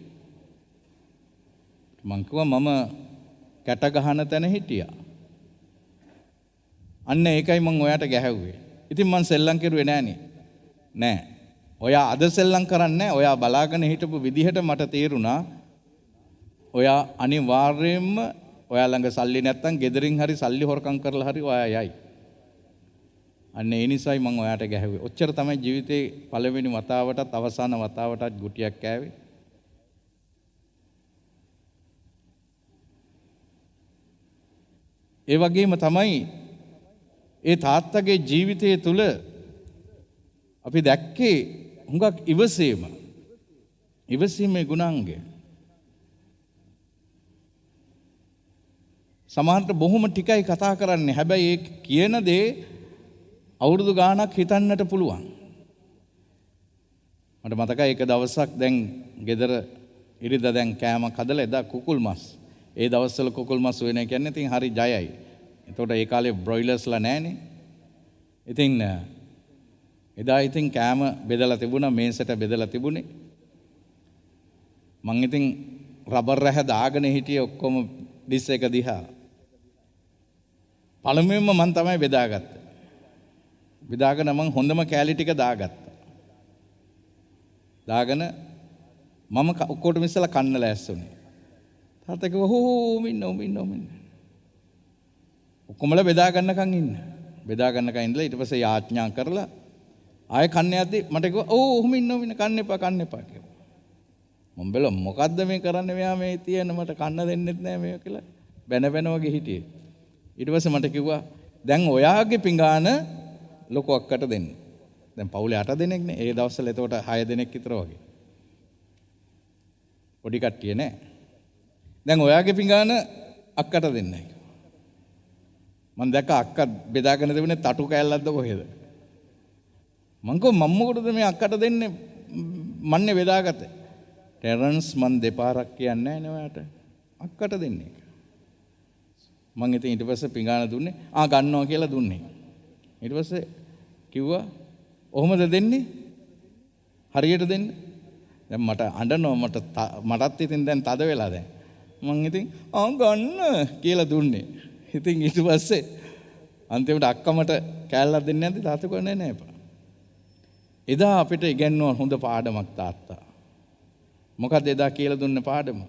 මං කිව්වා මම කැට ගහන තැන හිටියා. අන්න ඒකයි මං ඔයාට ගැහැව්වේ. ඉතින් මං සෙල්ලම් කරුවේ නෑනේ. නෑ. ඔයා අද සෙල්ලම් කරන්නේ නෑ. ඔයා බලාගෙන හිටපු විදිහට මට තේරුණා ඔයා අනිවාර්යයෙන්ම ඔයා ළඟ සල්ලි නැත්තම් ගෙදරින් හරි සල්ලි හොරකම් කරලා හරි ඔයා යයි. අන්න ඒ නිසායි මං ඔයාට ගැහැව්වේ. ඔච්චර තමයි ජීවිතේ පළවෙනි වතාවටත් අවසාන වතාවටත් ගුටියක් කෑවේ. ඒ වගේම තමයි ඒ තාත්තගේ ජීවිතය තුළ අපි දැක්කේ හුඟක් ඉවසීමේ ගුණාංගය. සමහරට බොහොම ටිකයි කතා කරන්නේ. හැබැයි ඒ කියන දේ අවුරුදු ගාණක් හිතන්නට පුළුවන්. මට මතකයි එක දවසක් දැන් ගෙදර ඉරිදා දැන් කෑම කදලා එදා කුකුල් මස්. ඒ දවස්වල කුකුල් මස් වෙන කියන්නේ ඉතින් හරි ජයයි. එතකොට ඒ කාලේ බ්‍රොයිලර්ස්ලා නැහනේ. ඉතින් එදා ඉතින් කෑම බෙදලා තිබුණා මේසෙට බෙදලා තිබුණේ. මං ඉතින් රබර් රැහ දාගෙන හිටියේ ඔක්කොම ඩිස් එක දිහා. පළමුවෙන්ම මං තමයි බෙදාගත්තේ. බෙදාගෙන මං හොඳම කෑලි ටික දාගත්තා. දාගෙන මම ඔක්කොටම ඉස්සලා කන්න ලෑස්තුනේ. තාත්තා කිව්වා හෝ මින්න. ඔක්කොමලා බෙදා ගන්නකන් ඉන්න. බෙදා ගන්නකන් ඉඳලා ඊට පස්සේ යාඥා කරලා ආයෙ කන්න යද්දි මට කිව්වා ඔහොම ඉන්න කන්න එපා කිව්වා. මම බැලුවා මොකද්ද මේ කරන්නේ මෙයා මේ තියෙන මට කන්න දෙන්නෙත් නෑ මේ කියලා බැන වගේ හිටියේ. ඊට පස්සේ මට කිව්වා දැන් ඔයාගේ පිඟාන ලොකු අක්කට දෙන්න. දැන් පවුලේ 8 දෙනෙක් නේ. ඒ දවස්වල එතකොට 6 දෙනෙක් විතර වගේ. පොඩි කට්ටිය නෑ. දැන් ඔයාගේ පිඟාන අක්කට දෙන්නයි. මම දැක්ක අක්කා බෙදාගෙන තිබුණේ තටු කෑල්ලක්ද කොහෙද? මං කිව්වා මම මොකටද මේ අක්කට දෙන්නේ? මන්නේ බෙදාගත්තේ. ටෙරන්ස් මන් දෙපාරක් කියන්නේ නැහැ නේ ඔයාට. අක්කට දෙන්නේ. මං ඉතින් ඊට පස්සේ පිඟාන දුන්නේ. ගන්නවා කියලා දුන්නේ. ඊට පස්සේ කිව්වා ඔහොමද දෙන්නේ? හරියට දෙන්න. දැන් මට අඬනවා මටත් ඉතින් දැන් තද වෙලා දැන්. මං ඉතින් ගන්න කියලා දුන්නේ. ඉතින් ඊට පස්සේ අන්තිමට අක්කමට කෑල්ලක් දෙන්නේ නැද්ද? තාත්තා කිව්වා නෑ එපා. එදා අපිට ඉගෙනුවා හොඳ පාඩමක් තාත්තා. මොකක්ද එදා කියලා දුන්න පාඩම?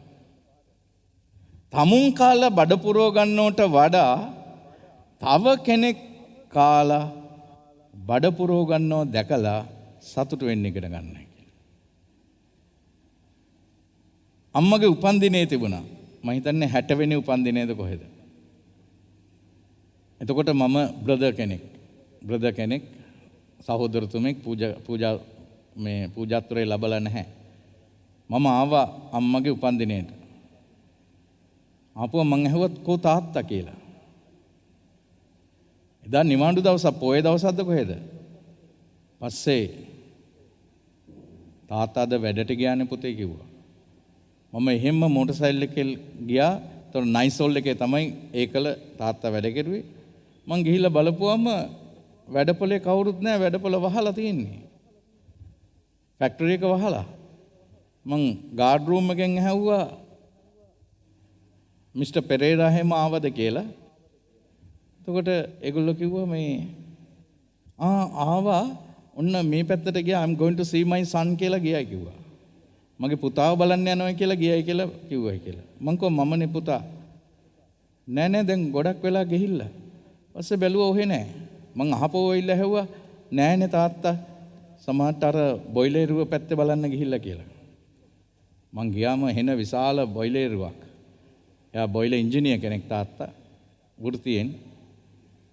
තමුන් කාලා බඩ පුරව ගන්නවට වඩා තව කෙනෙක් කාලා බඩ පුරව ගන්නව දැකලා සතුටු වෙන්න ඉගෙන ගන්නයි කියලා. අම්මගේ උපන්දිනේ තිබුණා. මම හිතන්නේ 60 වෙනි උපන්දිනේද කොහෙද? එතකොට මම බ්‍රදර් කෙනෙක් සහෝදරතුමෙක් පූජාත්‍රය ලැබලා නැහැ. මම ආවා අම්මගේ උපන්දිනේට. ආපුවා මං ඇහුවත් කෝ තාත්තා කියලා. එදා නිවාඩු දවසක් පොයේ දවසක්ද කොහෙද? පස්සේ තාත්තාද වැඩට ගියානේ පුතේ කිව්වා. මම එහෙම මෝටර් සයිකල් එකේ ගියා. ඒතර නයිසෝල් එකේ තමයි ඒකල තාත්තා වැඩ කෙරුවේ. මං ගිහිල්ලා බලපුවම වැඩපොලේ කවුරුත් නැහැ. වැඩපොළ වහලා තියෙන්නේ. ෆැක්ටරි එක වහලා. මං ගාඩ් රූම් එකෙන් ඇහුවා මිස්ටර් පෙරේරා හැම ආවද කියලා. එතකොට ඒගොල්ලෝ කිව්වා මේ ආවා ඔන්න මේ පැත්තට ගියා I'm going to see my son කියලා ගියා කිව්වා. මගේ පුතාව බලන්න යනවා කියලා ගියයි කියලා කිව්වයි කියලා. මං කිව්වා මමනේ පුතා. නෑ දැන් ගොඩක් වෙලා ගිහිල්ලා. ඊපස්සේ බැලුවා ඔහෙ නෑ. මං අහපුව ඉල්ල ඇහුවා නෑනේ තාත්තා සමහරට අර බොයිලර් පැත්තේ බලන්න ගිහිල්ලා කියලා. මං ගියාම එන විශාල බොයිලරුවක්. එයා බොයිලර් ඉංජිනේර කෙනෙක් තාත්තා. වෘත්තියෙන්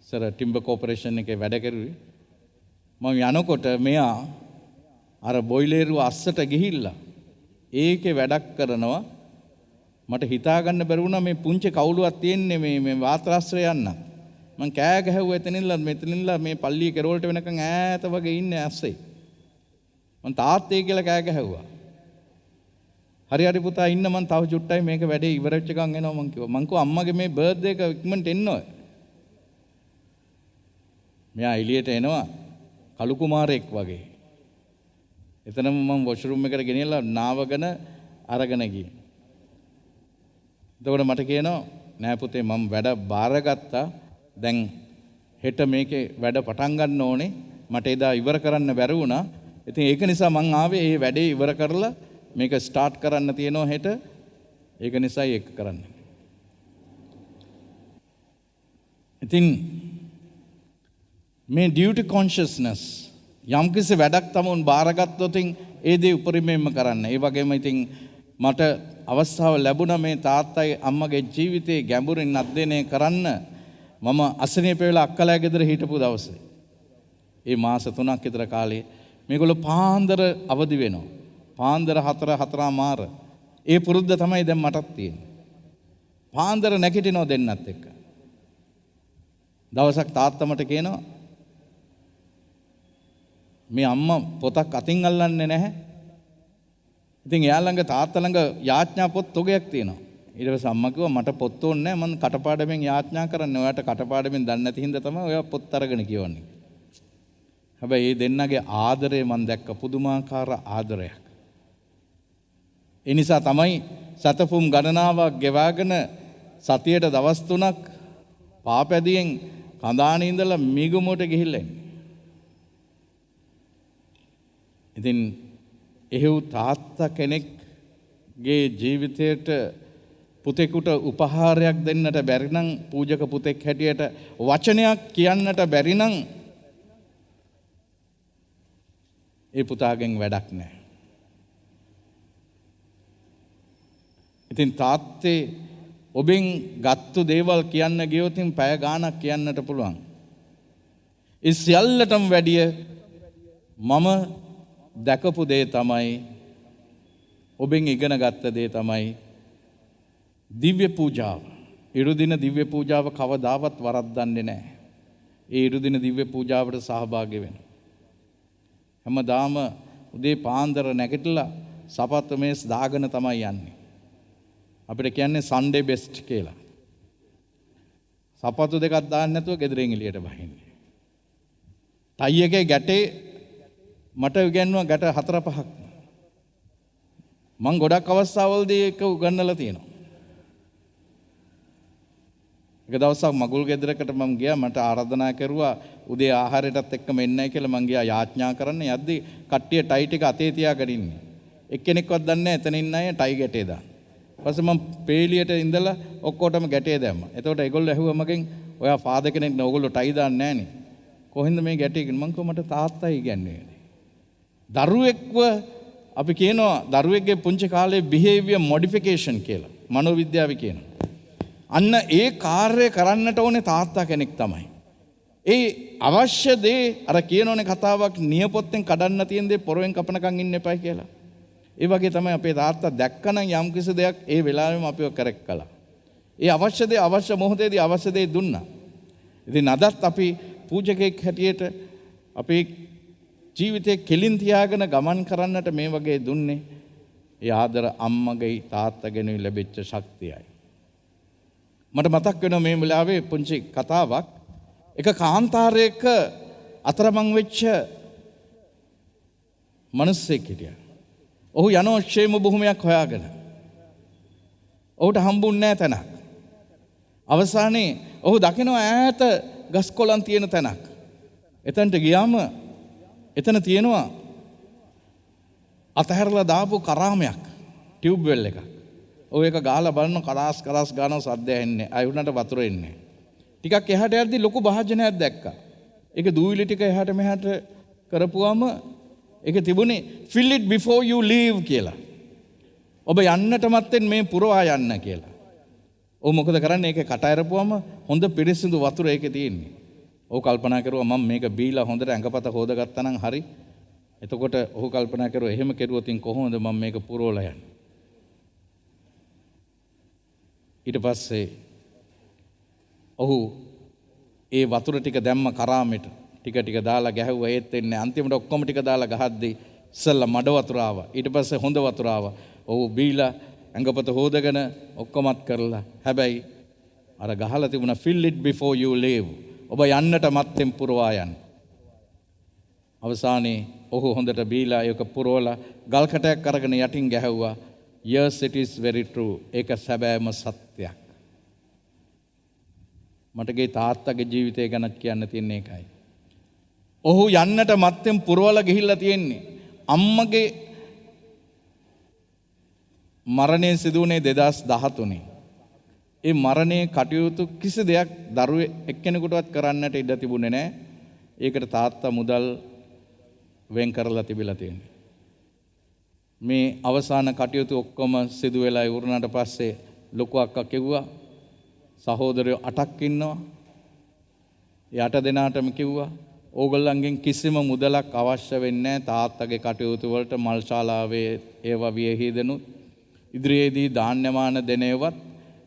සර ටිම්බර් කෝපරේෂන් එකේ වැඩ කරුවේ. මම යනකොට මෙයා අර බොයිලරුව අස්සට ගිහිල්ලා ඒකේ වැඩක් කරනවා. මට හිතා ගන්න බැරි වුණා මේ පුංචි කවුලුවක් තියෙන්නේ මේ වාතාශ්‍රය යන්න. මං කෑ ගැහුවා එතනින්ලා මෙතනින්ලා මේ පල්ලිය කෙරවලට වෙනකන් ඈත වගේ ඉන්නේ ඇස්සේ. මං තාත්තේ කියලා කෑ ගැහුවා. හරි පුතා ඉන්න මං තව චුට්ටයි මේක වැඩේ ඉවරෙච්ච ගමන් එනවා මං කිව්වා. මං කිව්වා අම්මගේ මේ බර්ත්ඩේ එක ඉක්මනට එන්න ඕය. මෙයා එළියට එනවා කලු කුමාරයෙක් වගේ. එතනම මම වොෂරූම් එකට ගෙනියලා නාවගෙන අරගෙන ගියේ. එතකොට මට කියනවා නෑ පුතේ මම වැඩ බාරගත්තා. දැන් හෙට මේකේ වැඩ පටන් ගන්න ඕනේ. මට එදා ඉවර කරන්න බැරි වුණා. ඉතින් ඒක නිසා මං ආවේ මේ වැඩේ ඉවර කරලා මේක ස්ටාර්ට් කරන්න තියෙනවා හෙට. ඒක නිසායි ඒක කරන්න. ඉතින් මේ ඩියුටි කොන්ෂස්නස් යම් කිසි වැඩක් තමුන් බාරගත්තොත් ඒ දේ උපරිමයෙන්ම කරන්න. ඒ වගේම ඉතින් මට අවස්ථාව ලැබුණා මේ තාත්තයි අම්මගේ ජීවිතේ ගැඹුරින් අධ්‍යයනය කරන්න. මම අසනීප වෙලා අක්කලා ගෙදර හිටපු දවසේ. ඒ මාස 3ක් විතර කාලේ මේගොල්ලෝ පාන්දර අවදි වෙනවා. පාන්දර 4:04 ඒ පුරුද්ද තමයි දැන් මටත් තියෙන්නේ. පාන්දර නැගිටිනව දෙන්නත් එක්ක. දවසක් තාත්තා මට කියනවා මේ අම්මා පොතක් අතින් අල්ලන්නේ නැහැ. ඉතින් එයා ළඟ තාත්තා ළඟ යාඥා පොත් තොගයක් තියෙනවා. ඊට පස්සේ අම්මා කිව්වා මට පොත් ඕනේ නැහැ මම කටපාඩමින් යාඥා කරන්නේ. ඔයාට කටපාඩමින් දන්නේ නැති හින්දා තමයි ඔයා පොත් අරගෙන කියවන්නේ. හැබැයි මේ දෙන්නගේ ආදරය මම දැක්ක පුදුමාකාර ආදරයක්. ඒ නිසා තමයි සතපුම් ගණනාවක් ගෙවාගෙන සතියට දවස් 3ක් පාපැදියෙන් කඳානේ ඉඳලා මිගමුවට ගිහිල්ලා ඉන්නේ. ඉතින් එහෙව් තාත්තා කෙනෙක්ගේ ජීවිතයට පුතෙකුට උපහාරයක් දෙන්නට බැරි නම් පූජක පුතෙක් හැටියට වචනයක් කියන්නට බැරි නම් ඒ පුතාගෙන් වැඩක් නැහැ. ඉතින් තාත්තේ ඔබෙන් ගත්තු දේවල් කියන්න ගියොත් පැය ගාණක් කියන්නට පුළුවන්. ඒ සියල්ලටම වැඩිය මම දැකපු දේ තමයි ඔබෙන් ඉගෙන ගත්ත දේ තමයි දිව්‍ය පූජාව. ඉරුදින දිව්‍ය පූජාව කවදාවත් වරද්දන්නේ නැහැ. ඒ ඉරුදින දිව්‍ය පූජාවට සහභාගී වෙන්න. හැමදාම උදේ පාන්දර නැගිටලා සපත්තු මේස් දාගෙන තමයි යන්නේ. අපිට කියන්නේ සන්ඩේ බෙස්ට් කියලා. සපත්තු දෙකක් දාන්න නැතුව ගෙදරින් එළියට බහින්නේ. ටයි එකේ ගැටේ මට උගන්වුවා ගැට 4-5ක්. මම ගොඩක් අවස්ථාවලදී ඒක උගන්වලා තියෙනවා. එක දවසක් මගුල් ගෙදරකට මම ගියා. මට ආරාධනා කරුවා උදේ ආහාරයටත් එක්කම එන්නයි කියලා. මම ගියා යාඥා කරන්න. යද්දි කට්ටිය ටයි ටික අතේ තියාගෙන ඉන්නේ. එක්කෙනෙක්වත් දන්නේ නැහැ එතන ඉන්න අය ටයි ගැටේ දාන්න. ඊපස්සේ මම පේලියට ඉඳලා ඔක්කොටම ගැටේ දැම්මා. එතකොට ඒගොල්ලෝ ඇහුවා මගෙන් ඔයා ෆාදර් කෙනෙක් නේ ඕගොල්ලෝ ටයි දාන්නේ නැහනේ. කොහෙන්ද මේ ගැටේ කියන්නේ? මං කිව්වා මට තාත්තයි කියන්නේ. දරුවෙක්ව අපි කියනවා දරුවෙක්ගේ පුංචි කාලේ behavior modification කියලා. මනෝවිද්‍යාවේ කියනවා. අන්න ඒ කාර්යය කරන්නට ඕනේ තාත්තා කෙනෙක් තමයි. ඒ අවශ්‍ය දේ අර කියනෝනේ කතාවක් නියපොත්තෙන් කඩන්න තියෙන දේ පොරවෙන් කපනකම් ඉන්න එපා කියලා. ඒ වගේ තමයි අපේ තාත්තා දැක්කනම් යම් කිසි දෙයක් ඒ වෙලාවෙම අපිව කරෙක්ට් කළා. ඒ අවශ්‍ය දේ අවශ්‍ය මොහොතේදී අවශ්‍ය දේ දුන්නා. ඉතින් අදත් අපි පූජකෙක් හැටියට අපේ ජීවිතේ කෙලින් තියාගෙන ගමන් කරන්නට මේ වගේ දුන්නේ ඒ ආදර අම්මගේ තාත්තගෙන ලැබිච්ච ශක්තියයි. මට මතක් වෙනවා මේ වෙලාවේ පුංචි කතාවක්. එක කාන්තාරයක අතරමං වෙච්ච මිනිස්සෙක් හිටියා. ඔහු යනවා ക്ഷേම භූමියක් හොයාගෙන. ඔහුට හම්බුන්නේ නැහැ තැනක්. අවසානයේ ඔහු දකිනවා ඈත ගස් කොළන් තියෙන තැනක්. එතනට ගියාම එතන තියෙනවා අතහැරලා දාපු කරාමයක්, ටියුබ් වෙල් එකක්. ඔය එක ගාලා බලන කරාස් ගානවා සද්ද ඇහෙන්නේ. අය උඩට වතුර එන්නේ. ටිකක් එහාට යද්දි ලොකු භාජනයක් දැක්කා. ඒක දූවිලි ටික එහාට මෙහාට කරපුවාම ඒක තිබුණේ fill it before you leave කියලා. ඔබ යන්නට මත්තෙන් මේ පුරවා යන්න කියලා. ඔව් මොකද කරන්නේ? ඒක කට ඇරපුවාම හොඳ පිරිසිදු වතුර ඒකේ තියෙන්නේ. ඔව් කල්පනා කරුවා මම මේක බීලා හොඳට ඇඟපත හොදගත්තා නම් හරි. එතකොට ඔහු කල්පනා කරුවා එහෙම කෙරුවොත් කොහොමද මම මේක පුරවලා යන්නේ? ඊට පස්සේ ඔහු ඒ වතුර ටික දැම්ම කරාමෙට. ටික දාලා ගැහුවා ඒත් එන්නේ. අන්තිමට ඔක්කොම ටික දාලා ගහද්දී ඉස්සෙල්ලා මඩ වතුර ආවා. ඊට පස්සේ හොඳ වතුර ආවා. ඔහු බීලා ඇඟපත හොදගෙන ඔක්කොමත් කරලා. හැබැයි අර ගහලා තිබුණා fill it before you leave. ඔබ යන්නට මත්තෙන් පුරවා යන්න. අවසානයේ ඔහු හොඳට බීලා ඒක පුරවලා ගල් කටයක් අරගෙන යටින් ගැහුවා. Yes, it is very true. ඒක සැබෑම සත්‍යයක්. මටගේ තාත්තගේ ජීවිතය ගැන කියන්න තියෙන එකයි. ඔහු යන්නට මත්තෙන් පුරවලා ගිහිල්ලා තියෙන්නේ. අම්මගේ මරණය සිදු වුණේ 2013. ඒ මරණයේ කටයුතු කිසි දෙයක් දරුවෙ එක්කෙනෙකුටවත් කරන්නට ඉඩ තිබුණේ නැහැ. ඒකට තාත්තා මුදල් වෙන් කරලා තිබිලා තියෙනවා. මේ අවසාන කටයුතු ඔක්කොම සිදු වෙලා ඉවරනට පස්සේ ලොකු අක්කා කිව්වා සහෝදරයෝ 8ක් ඉන්නවා. ඒ 8 දෙනාටම කිව්වා ඕගොල්ලන්ගෙන් කිසිම මුදලක් අවශ්‍ය වෙන්නේ නැහැ තාත්තගේ කටයුතු වලට. මල් ශාලාවේ ඒවා වියහිදෙනුත් ඉදිරියේදී ධාන්‍යමාන දෙනේවත්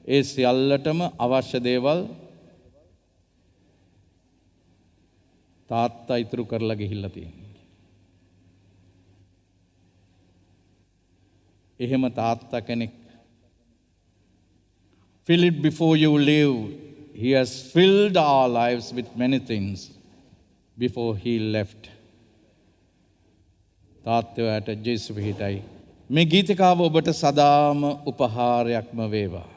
ඒ සියල්ලටම අවශ්‍ය දේවල් තාත්තා ඉතුරු කරලා ගිහිල්ලා තියෙනවා. එහෙම තාත්තා කෙනෙක්. Fill it before you leave. He has filled our lives with many things before he left. තාත්තයාට ජේසු පිහිටයි. මේ ගීතිකාව ඔබට සදාම උපහාරයක්ම වේවා.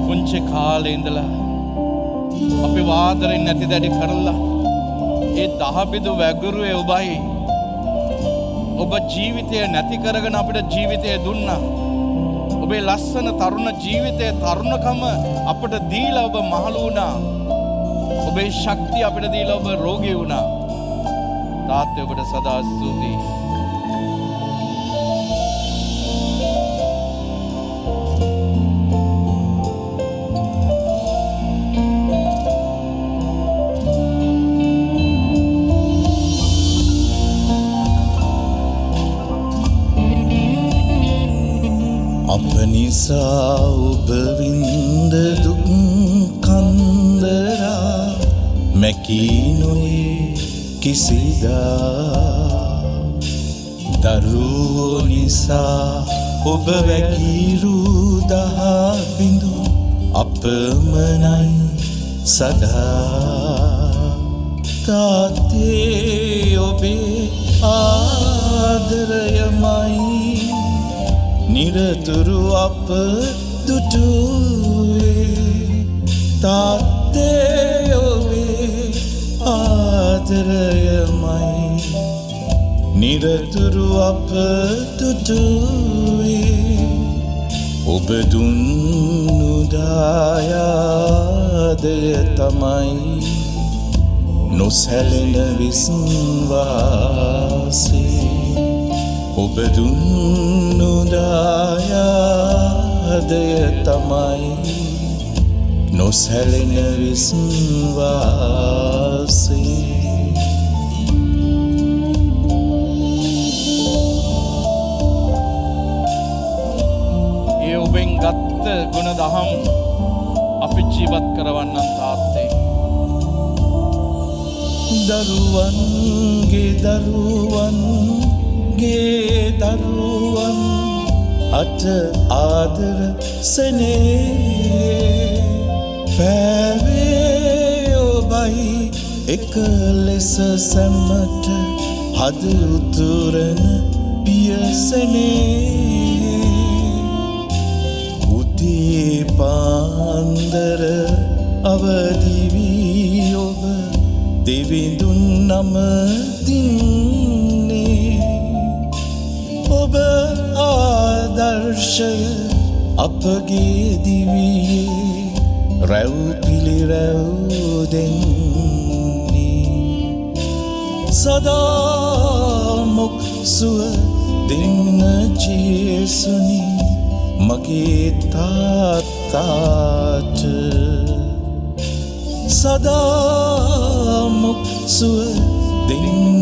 පුංචි කාලේ ඉඳලා අපි වාදරෙන් නැති දැඩි කරලා ඒ දහබිදු වැගුරුවේ ඔබයි ඔබ ජීවිතය නැති කරගෙන අපිට ජීවිතය දුන්නා. ඔබේ ලස්සන තරුණ ජීවිතයේ තරුණකම අපට දීලා ඔබ මහලු වුණා. ඔබේ ශක්තිය අපිට දීලා ඔබ රෝගී වුණා. තාත්තේ ඔබට සදා ස්තුතියි. නිසා ඔබ වින්ද දුක් කන්දරා මැකී නොයේ කිසිදා. දරුවෝ නිසා ඔබ වැකිරු දහා බිඳු අපමණයි සදා. තාත්තේ ඔබේ ආදරයමයි නිරතුරු අප දුටුවේ. තාත්තේ ඔබේ ආදරයමයි නිරතුරු අප දුටුවේ. ඔබ දුන්නු දායාදය තමයි නොසැලෙන විශ්වාසේ. ඔබ දුන්නු දායාදය තමයි නොසැලෙන විශ්වාසේ. ඒ ඔබෙන් ගත්ත ගුණ දහම් අපි ජීවත් කරවන්නන් තාත්තේ. දරුවන්ගේ දරුවන් අට ආදර සනේ පැවේ ඔබයි එක ලෙස සැමට හද උතුරන පියසනේ උදේ පාන්දර අවදිවී ඔබ දෙවිඳුන් නමදින්නේ ඔබ ආදර්ශය අපගේ දිවියේ රැව් පිළිරැව් දෙන්නේ සදාමොක් සුව දෙන්න ජේසුනි මගේ තාත්තාට සදාමොක් සුව දෙන්න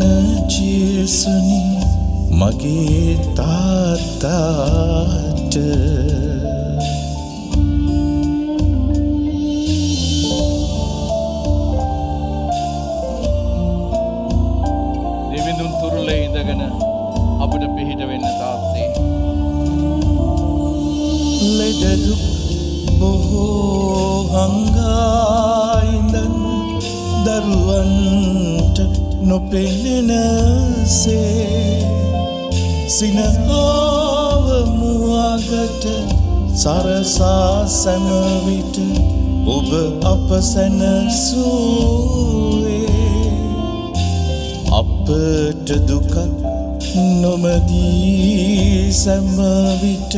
ජේසුනි මගේ තාත්තාට දෙවිඳුන් තුරුලේ ඉඳගෙන අපට පිහිට වෙන්න තාත්තේ. ලෙඩදුක් බොහෝ හංගායිඳන් දරුවන්ට නොපෙනෙනසේ සිනහාව මුවගට සරසා සැමවිට ඔබ අප සැනසුවේ අපට දුකක් නොමදී සැමවිට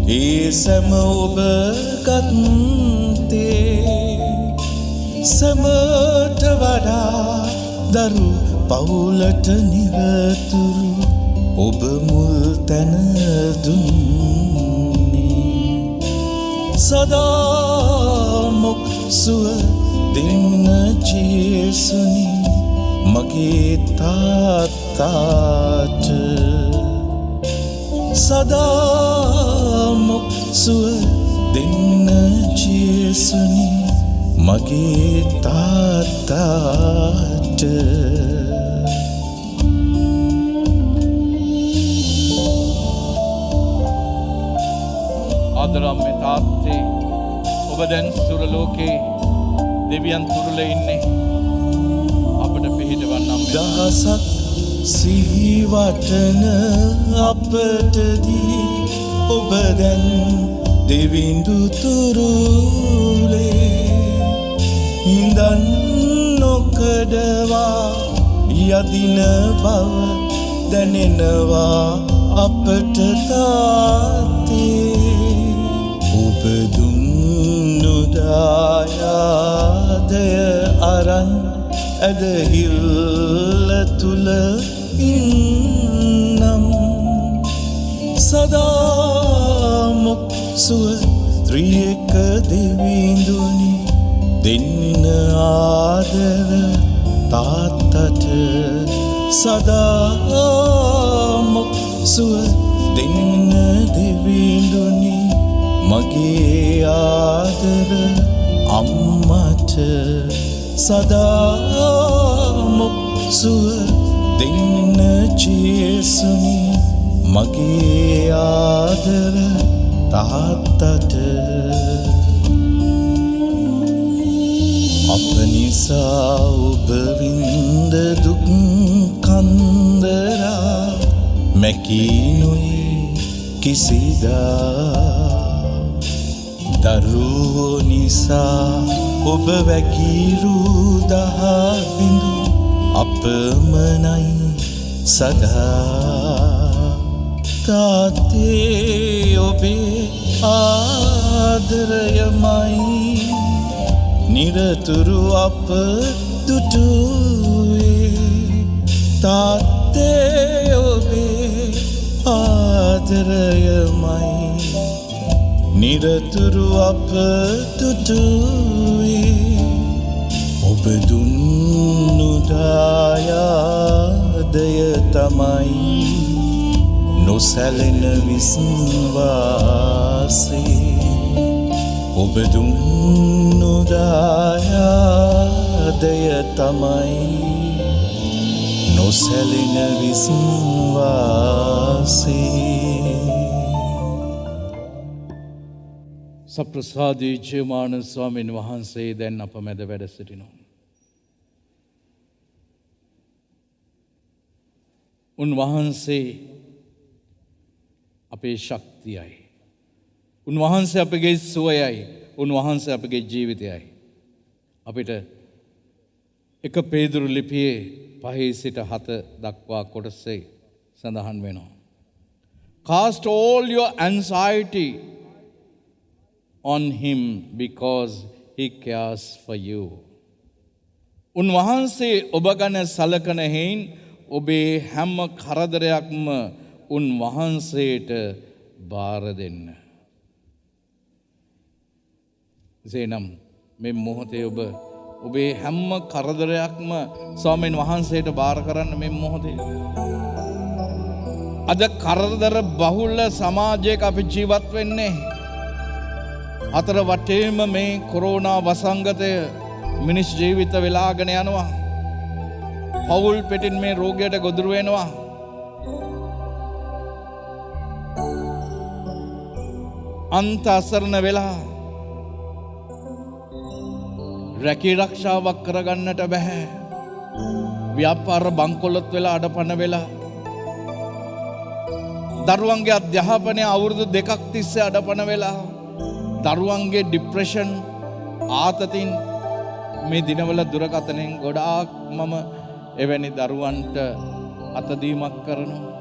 ඒ සැම ඔබ ගත්තේ සැමට වඩා දරු පවුලට නිරතුරු ඔබ මුල් තැන දුන්නේ සදාමොක් සුව දෙන්න ජේසුනි මගේ තාත්තාට සදාමොක් සුව දෙන්න ජේසුනි මගේ තාත්තාට ආදරම්මේ තාත්තේ ඔබ දැන් සුරලෝකේ දෙවියන් තුරුලේ ඉන්නේ අපට පිහිටවන්නම් දහසක් සිහිවටන අපටදී ඔබ දැන් දෙවිඳු තුරුලේ ඉඳන් නොකඩවා යදින බව දැනෙනවා අපට තාත්තේ ඔබ දුන්නු දායාදය අරන් ඇදහිල්ල තුල ඉන්නම් සදාමොක් සුව ත්‍රිඑක දෙවිඳුනි දෙන්න ආදර තාත්තට සදාමොක් සුව දෙන්න දෙවිඳුනි මගේ ආදර අම්මට සදාමොක් සුව දෙන්න ජේසුනි මගේ ආදර තාත්තට අප නිසා ඔබ වින්ද දුක් කන්දරා මැකී නොයේ කිසිදා දරුවෝ නිසා ඔබ වැකිරු දහබිඳු අපමණයි සදා තාත්තේ ඔබේ ආදරයමයි නිරතුරු අප දුටුවේ තාත්තේ ඔබේ ආදරයමයි නිරතුරු අප දුටුවේ ඔබ දුන්නු දායාදය තමයි නොසැලෙන විශ්වාසය ඔබ දුන්නු දායාදය තමයි නොසැලෙන විශ්වාසී. සප්‍රසාදී ජයමාන ස්වාමීන් වහන්සේ දැන් අප මැද වැඩ සිටිනවා. උන්වහන්සේ අපේ ශක්තියයි. උන්වහන්සේ අපගේ සුවයයි. උන්වහන්සේ අපගේ ජීවිතයයි. අපිට එක පේදුරු ලිපියේ 5 සිට 7 දක්වා කොටසේ සඳහන් වෙනවා. Cast all your anxiety on him because he cares for you. උන්වහන්සේ ඔබ ගැන සලකන හේයින් ඔබේ හැම කරදරයක්ම උන්වහන්සේට බාර දෙන්න. එසේනම් මේ මොහොතේ ඔබේ හැම කරදරයක්ම ස්වාමීන් වහන්සේට බාර කරන්න මේ මොහොතේ. අද කරදර බහුල සමාජයක අපි ජීවත් වෙන්නේ. අතර වටේම මේ කොරෝනා වසංගතය මිනිස් ජීවිත වෙලාගෙන යනවා. පවුල් පෙටින් මේ රෝගයට ගොදුරු වෙනවා. අන්ත අසරණ වෙලා රැකී රක්ෂාවක් කරගන්නට බැහැ. ව්‍යාපාර බංකොලොත් වෙලා අඩපණ වෙලා දරුවන්ගේ අධ්‍යාපනය අවුරුදු 2ක් තිස්සේ අඩපණ වෙලා දරුවන්ගේ ડિප්‍රෙෂන් ආතතින් මේ දිනවල දුරකථනයෙන් ගොඩාක් මම එවැනි දරුවන්ට අතදීමක් කරනවා.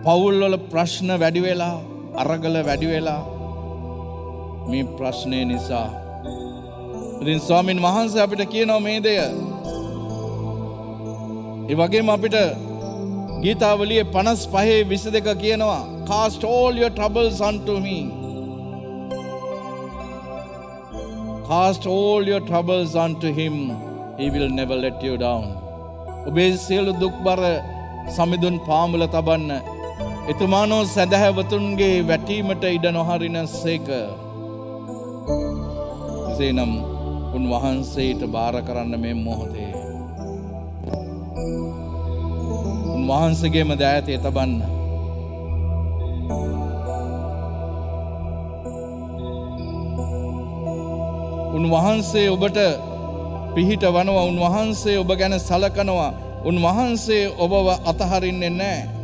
පවුල්වල ප්‍රශ්න වැඩි වෙලා අරගල වැඩි වෙලා මේ ප්‍රශ්නය නිසා ඉතින් ස්වාමීන් වහන්සේ අපිට කියනවා මේ දෙය. ඒ වගේම අපිට ගීතාවලියේ 55:22 කියනවා cast all your troubles unto me. Cast all your troubles unto him. He will never let you down. ඔබේ සියලු දුක් බර සමිඳුන් පාමුල තබන්න. එතුමානෝ සදහැවතුන්ගේ වැටීමට ඉඩ නොහරින සේක. එසේනම් උන්වහන්සේට බාර කරන්න මේ මොහොතේ. උන්වහන්සේගේම දෑතේ තබන්න. උන්වහන්සේ ඔබට පිහිට වනවා. උන්වහන්සේ ඔබ ගැන සලකනවා. උන්වහන්සේ ඔබව අතහරින්නේ නැහැ.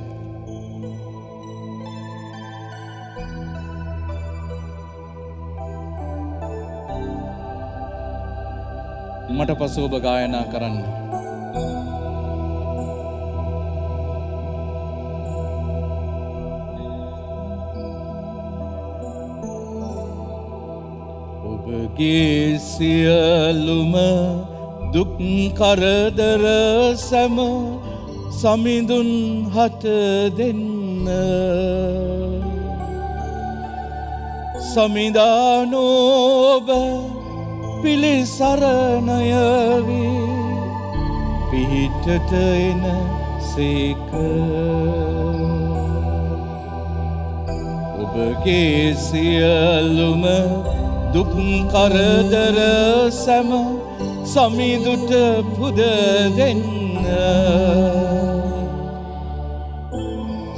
මට පසු ඔබ ගායනා කරන්න. ඔබගේ සියලුම දුක් කරදර සැම සමිඳුන් හට දෙන්න. සමිඳානෝබ පිළිසරණය වී පිහිටට එන සේක. ඔබගේ සියලුම දුක් කරදර සැම සමිඳුට පුද දෙන්න.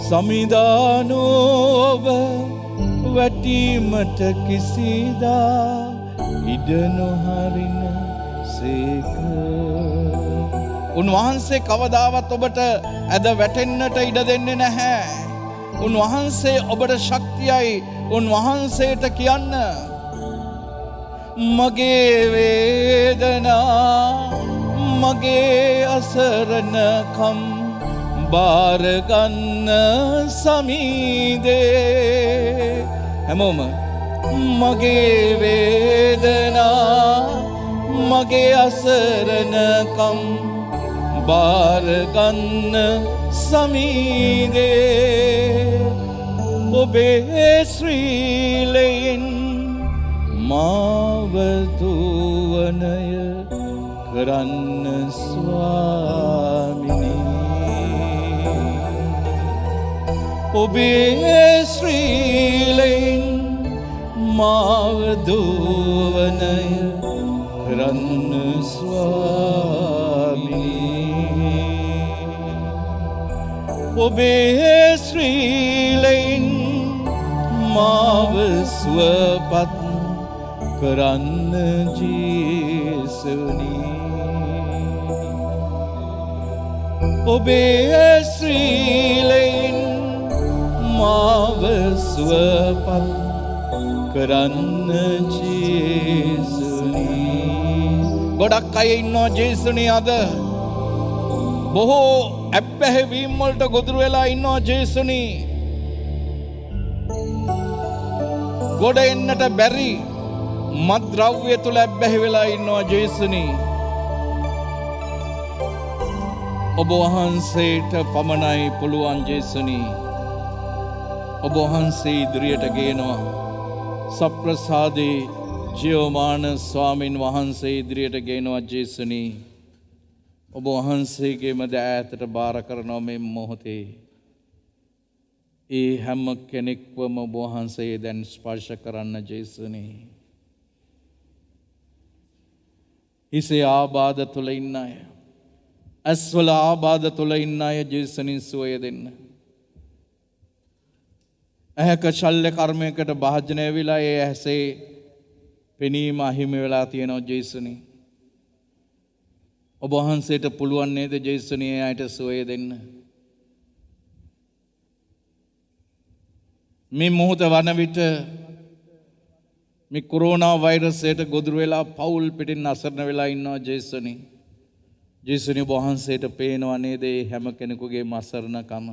සමිඳානෝබ වැටීමට කිසිදා ඉඩ නොහරින සේක. උන්වහන්සේ කවදාවත් ඔබට ඇද වැටෙන්නට ඉඩ දෙන්නේ නැහැ. උන්වහන්සේ ඔබට ශක්තියයි. උන්වහන්සේට කියන්න මගේ වේදනා මගේ අසරණකම් බාරගන්න සමීදේ. හැමෝම මගේ වේදනා මගේ අසරණකම් බාරගන්න සමීදේ. ඔබේ ශ්‍රීලයෙන් මාව දුවනය කරන්න ස්වාමිනී. ඔබේ ශ්‍රීලෙන් මාව දුවනය කරන්න ස්වාමී. ඔබේ ශ්‍රීලෙන් මාව සුවපත් කරන්න ජේසුනි. ඔබේ ශ්‍රීලෙන් මාව සුවපත් කරන්න ජේසුනි. ගොඩක් අය ඉන්නවා ජේසුනි අද බොහෝ ඇබ්බැහිවීම් වලට ගොදුරු වෙලා ඉන්නවා ජේසුනි. ගොඩ එන්නට බැරි මත්ද්‍රව්‍ය තුල ඇබ්බැහි වෙලා ඉන්නවා ජේසුනි. ඔබ වහන්සේට පමණයි පුළුවන් ජේසුනි. ඔබ වහන්සේ ඉදිරියට ගේනවා. සප්‍රසාදේ ජීවමාන ස්වාමින් වහන්සේ ඉදිරියට ගේනවා ජේසුනි. ඔබ වහන්සේගේම දෑතට බාර කරනවා මේ මොහොතේ. ඒ හැම කෙනෙක්වම ඔබ වහන්සේ දැන් ස්පර්ශ කරන්න ජේසුනි. හිසේ ආබාධ තුල ඉන්න අය, ඇස්වල ආබාධ තුල ඉන්න අය ජේසුනි සුවය දෙන්න. ඇහැක ශල්‍ය කර්මයකට භාජනය වෙලා ඒ ඇසේ පෙනීම අහිමි වෙලා තියෙනවා ජේසුනි. ඔබ වහන්සේට පුළුවන් නේද ජේසුනි ඒ අයට සුවය දෙන්න? මේ මොහොත වන විට මේ කොරෝනා වෛරසයට ගොදුරු වෙලා පවුල් පිටින් අසරණ වෙලා ඉන්නවා ජේසුනි. ජේසුනි ඔබ වහන්සේට පේනවා නේද මේ හැම කෙනෙකුගේම අසරණකම?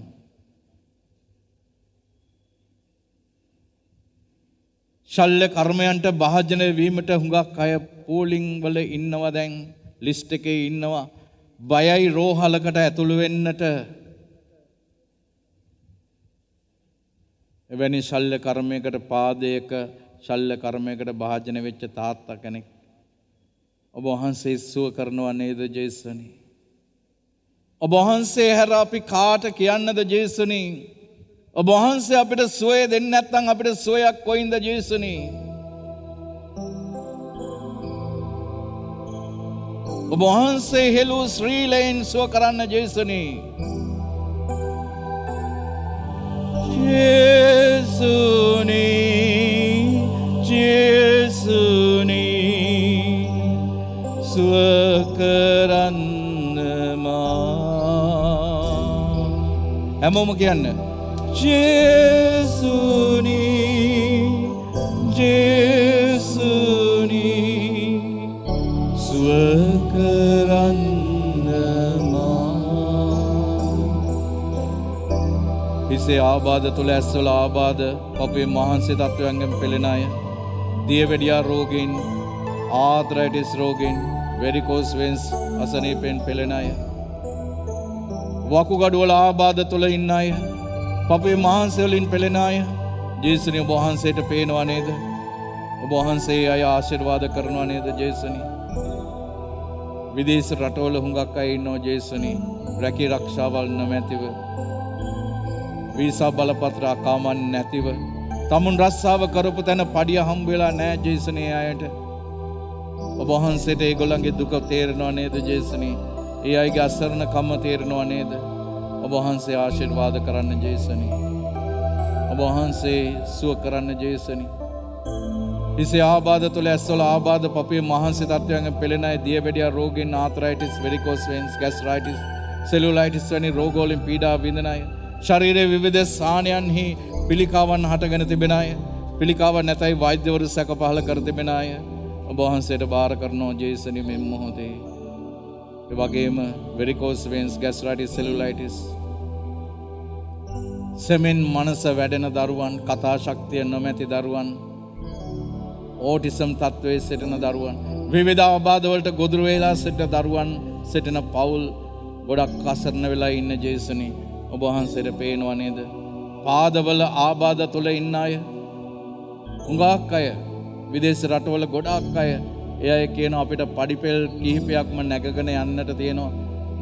ශල්‍ය කර්මයන්ට භාජනය වීමට හුඟක් අය පෝලිං වල ඉන්නවා, දැන් ලිස්ට් එකේ ඉන්නවා. බයයි රෝහලකට ඇතුළු වෙන්නට. එවැනි ශල්‍ය කර්මයකට පාදයක ශල්‍ය කර්මයකට භාජනය වෙච්ච තාත්තා කෙනෙක් ඔබ වහන්සේ සුව කරනවා නේද ජේසුනි? ඔබ වහන්සේ හැර අපි කාට කියන්නද ජේසුනි? ඔබ වහන්සේ අපිට සුවය දෙන්නේ නැත්නම් අපිට සුවයක් කොයින්ද ජේසුනි? ඔබ වහන්සේ හෙළු ශ්‍රීලයෙන් සුව කරන්න ජේසුනි. ජේසුනි ජේසුනි සුව කරන්න මා. හැමෝම කියන්න ජේසුනි ජේසුනි සුව කරන්න මා. හිසේ ආබාධ තුල ඇස්වල ආබාධ, අපේ මහන්සි තත්වයන්ගෙන් පෙළෙන අය, දියවැඩියා රෝගීන්, ආතරයිටිස් රෝගීන්, වෙරිකෝස් වෙන්ස් අසනීපෙන් පෙළෙන අය, වකුගඩු වල ආබාධ තුල ඉන්න අය, පපුවේ මහන්සි වලින් පෙළෙන අය ජේසුනි ඔබ වහන්සේට පේනවා නේද? ඔබ වහන්සේ අය ආශිර්වාද කරනවා නේද ජේසුනි? විදේශ රටවල හුඟක් අය ඉන්නවා ජේසුනි, රැකී රක්ෂාවල් නැමැතිව, වීසා බලපත්‍ර අකාමන් නැතිව, තමුන් රස්සාව කරපු තැන පඩිය හම්බ වෙලා නැහැ ජේසුනි අයට. ඔබ වහන්සේට ඒගොල්ලන්ගේ දුක තේරෙනවා නේද ජේසුනි? ඒ අයගේ අසරණකම තේරෙනවා නේද? ඔබ වහන්සේ ආශිර්වාද කරන්න ජේසුනි. ඔබ වහන්සේ සුව කරන්න ජේසුනි. හිසේ ආබාධ තුල ඇස්වල ආබාධ, පපුවේ මහන්සි තත්වයන්ගෙන් පෙළෙන අය, දියවැඩියා රෝගීන්, ආතරයිටිස්, වෙරිකෝස් වෙන්ස්, ગેස්ට්‍රයිටිස්, සෙලුලයිටිස් වැනි රෝග වලින් පීඩා විඳින අය, ශරීරයේ විවිධ ස්ථානයන්හි පිළිකාවන් හටගෙන තිබෙන අය, පිළිකාවක් නැතයි වෛද්‍යවරු සැක පහල කර තිබෙන අය ඔබ වහන්සේට බාර කරනවා ජේසුනි මේ මොහොතේ. ඒ වගේම වෙරිකෝස් වෙන්ස්, ગેස්ට්‍රයිටිස්, සෙලුලයිටිස්, සෙමෙන් මනස වැඩෙන දරුවන්, කතා ශක්තිය නොමැති දරුවන්, ඕටිසම් තත්ත්වයේ සිටින දරුවන්, විවිධ ආබාධ වලට ගොදුරු වෙලා සිටින දරුවන්, සිටින පවුල් ගොඩක් අසරණ වෙලා ඉන්න ජේසුනි ඔබ වහන්සේට පේනවා නේද? පාදවල ආබාධ තුල ඉන්න අය, හුඟක් අය, විදේශ රටවල ගොඩාක් අය, ඒ අය කියනවා අපිට පඩිපෙල් කිහිපයක්ම නැගගෙන යන්නට තියෙනවා.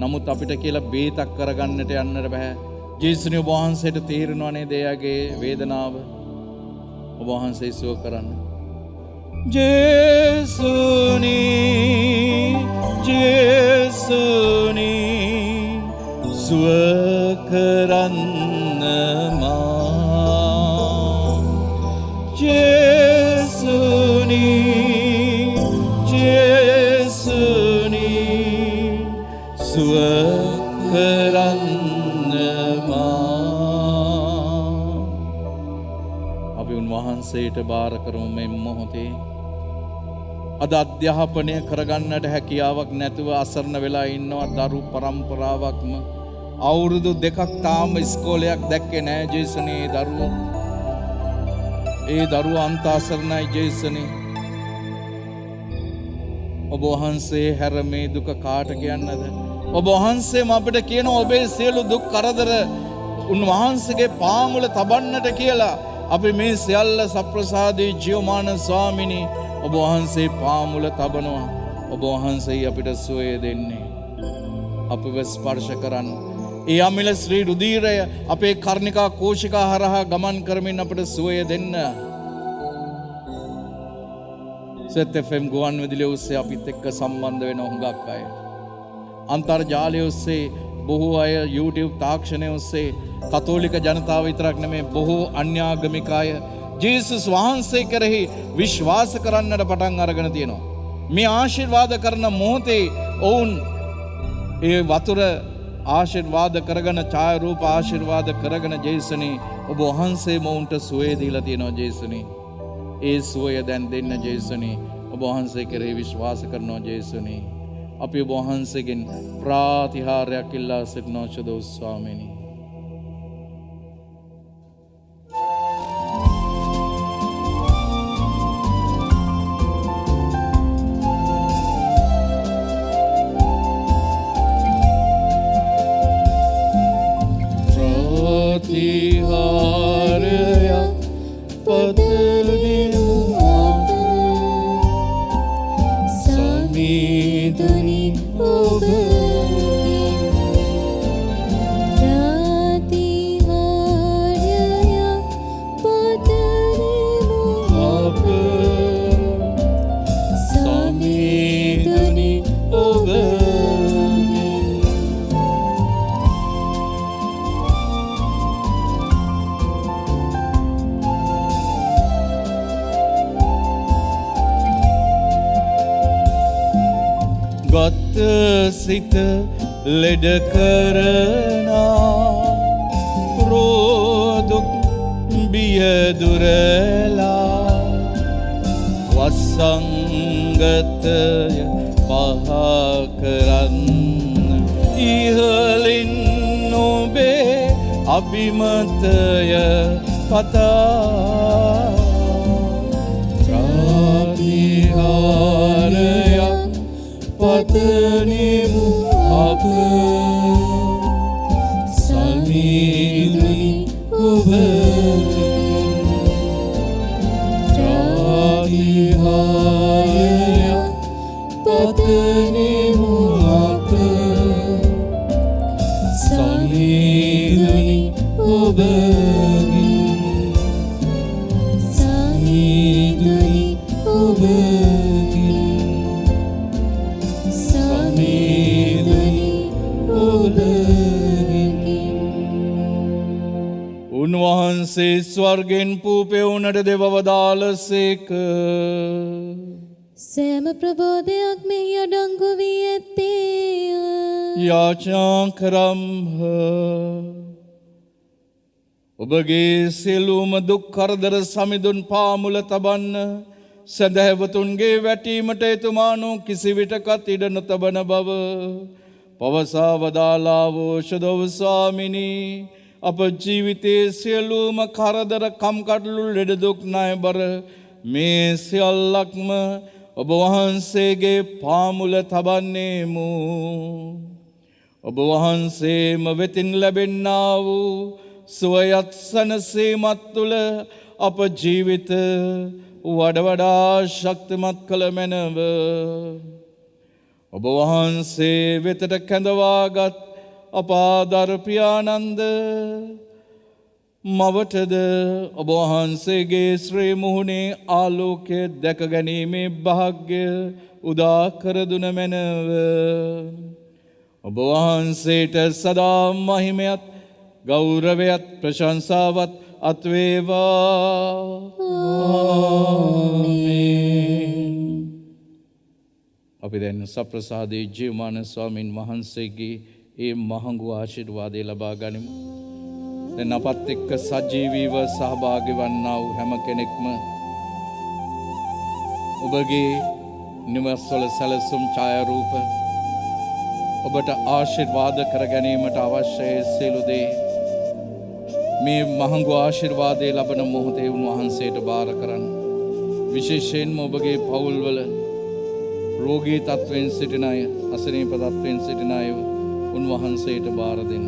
නමුත් අපිට කියලා බේතක් කරගන්නට යන්නට බෑ. ජේසුනේ ඔබ වහන්සේට තේරෙනවා නේද එයාගේ වේදනාව? ඔබ වහන්සේ සුව කරන්න. ජේසුනි ජේසුනි සුව කරන්න මා. ජේසුනි ජේසුනි සුව කරන්න මා. අපි උන්වහන්සේට බාර කරමු මේ මොහොතේ. අද අධ්‍යාපනය කරගන්නට හැකියාවක් නැතුව අසරණ වෙලා ඉන්නවා දරු පරම්පරාවක්ම. අවුරුදු 2ක් තාම ඉස්කෝලයක් දැක්කේ නැහැ ජේසුනේ දරුවෝ. ඒ දරුවෝ අන්ත අසරණයි ජේසුනේ. ඔබ වහන්සේ හැර මේ දුක කාට කියන්නද? ඔබ වහන්සේම අපිට කියන ඔබේ සියලු දුක් කරදර උන්වහන්සේගේ පාමුල තබන්නට කියලා. අපි මේ සියල්ල සප්‍රසාදී ජීවමාන ස්වාමිනී ඔබ වහන්සේ පාමුල තබනවා. ඔබ වහන්සේ අපිට සුවය දෙන්නේ. අපව ස්පර්ශ කරන්න. ඒ අමිල ශ්‍රී රුධීරය අපේ කර්ණිකා කෝෂිකා හරහා ගමන් කරමින් අපිට සුවය දෙන්න. සෙත් FM ගුවන් විදුලිය ඔස්සේ අපිත් එක්ක සම්බන්ධ වෙන හුඟක් අය. අන්තර්ජාලය ඔස්සේ බොහෝ අය YouTube තාක්ෂණය ඔස්සේ කතෝලික ජනතාව විතරක් නෙමෙයි බොහෝ අන්‍යාගමික අය ජේසුස් වහන්සේ කෙරෙහි විශ්වාස කරන්නට පටන් අරගෙන තියෙනවා. මේ ආශිර්වාද කරන මොහොතේ ඔවුන් ඒ වතුර ආශිර්වාද කරගෙන ඡායාරූප ආශිර්වාද කරගෙන ජේසුනේ ඔබ වහන්සේ මොවුන්ට සුවය දීලා තියෙනවා ජේසුනේ. ඒ සුවය දැන් දෙන්න ජේසුනේ. ඔබ වහන්සේ කෙරෙහි විශ්වාස කරනවා ජේසුනේ. අපි ඔබ වහන්සේගෙන් ප්‍රාතිහාර්යයක් ඉල්ලා සිටිනවා ශුද්ධ ස්වාමීනි. සිත ලෙඩ කරනා රෝදුක් බියදුරලා වසංගතය පහ කරන්න ඉහලින් නොබේ අභිමතය පතා ප්‍රාතිහාරයක් පතනෙමු අප සමීදුනි ඔබගෙන් ප්‍රාතිහාරයක් පතනෙමු අප සමීදුනි ඔබගෙන් සමීදුනි ඔබගෙන් උන්වහන්සේ ස්වර්ගෙන් පූපෙවුනට දෙවවදාලසේක. සෑම ප්‍රබෝධයක් මෙහි අඩංගු වී ඇත්තේය. යාචනා කරම්හ. ඔබගේ සියලුම දුක් කරදර සමිඳුන් පාමුල තබන්න. සදහැවතුන්ගේ වැටීමට එතුමානු කිසිවිටකත් ඉඩ නොතබන බව පවසා වදාළා වූ ශුද්ධ ස්වාමිනී අප ජීවිතයේ සියලුම කරදර කම්කටොළු ලෙඩ දුක් ණයබර මේ සියල්ලක්ම ඔබ වහන්සේගේ පාමුල තබන්නේමු. ඔබ වහන්සේම වෙතින් ලැබෙන්නා වූ සුවයත් සැනසීමත් තුළ අප ජීවිත වඩ වඩා ශක්තිමත් කළ මැනව. ඔබ වහන්සේ වෙතට කැඳවාගත් අපාදර පියානන්ද මවටද ඔබ වහන්සේගේ ශ්‍රී මුහුණේ ආලෝකය දැක ගැනීමේ භාග්‍ය උදා කර දුන මැනව. ඔබ වහන්සේට සදා මහිමයත් ගෞරවයත් ප්‍රශංසාවත් අත්වේවා. ආමේන්. අපි දැන් සප්‍රසාදේ ජීවමාන ස්වාමින් වහන්සේගේ ඒ මහඟු ආශිර්වාදය ලබා ගනිමු. දැන් අපත් එක්ක සජීවීව සහභාගී වන්නා වූ හැම කෙනෙක්ම ඔබගේ නිවස්වල සැලසුම් ඡායාරූප ඔබට ආශිර්වාද කර ගැනීමට අවශ්‍ය සියලු දේ මේ මහඟු ආශිර්වාදයේ ලබන මොහොතේ උන්වහන්සේට බාර කරන්න. විශේෂයෙන්ම ඔබගේ පවුල්වල රෝගී තත්ත්වයෙන් සිටින අය, අසනීප තත්ත්වයෙන් සිටින අය උන්වහන්සේට බාර දෙන්න.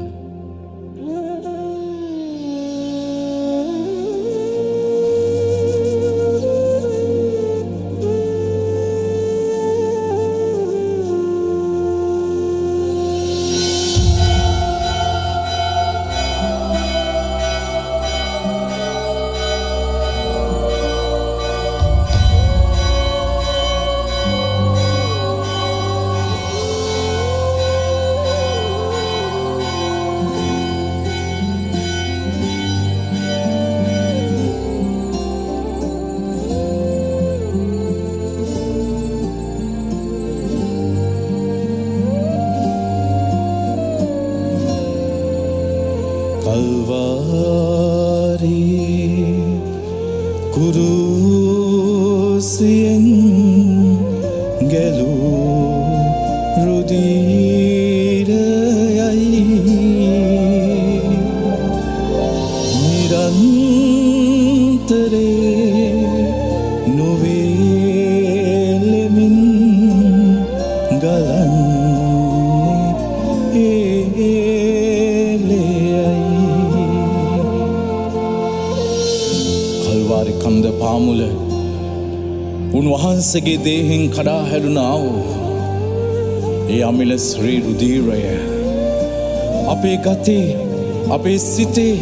උන්වහන්සේගේ දේහෙන් කඩා හැදුනා වූ ඒ අමිල ශ්‍රී රුධිරය අපේ ගතේ අපේ සිතේ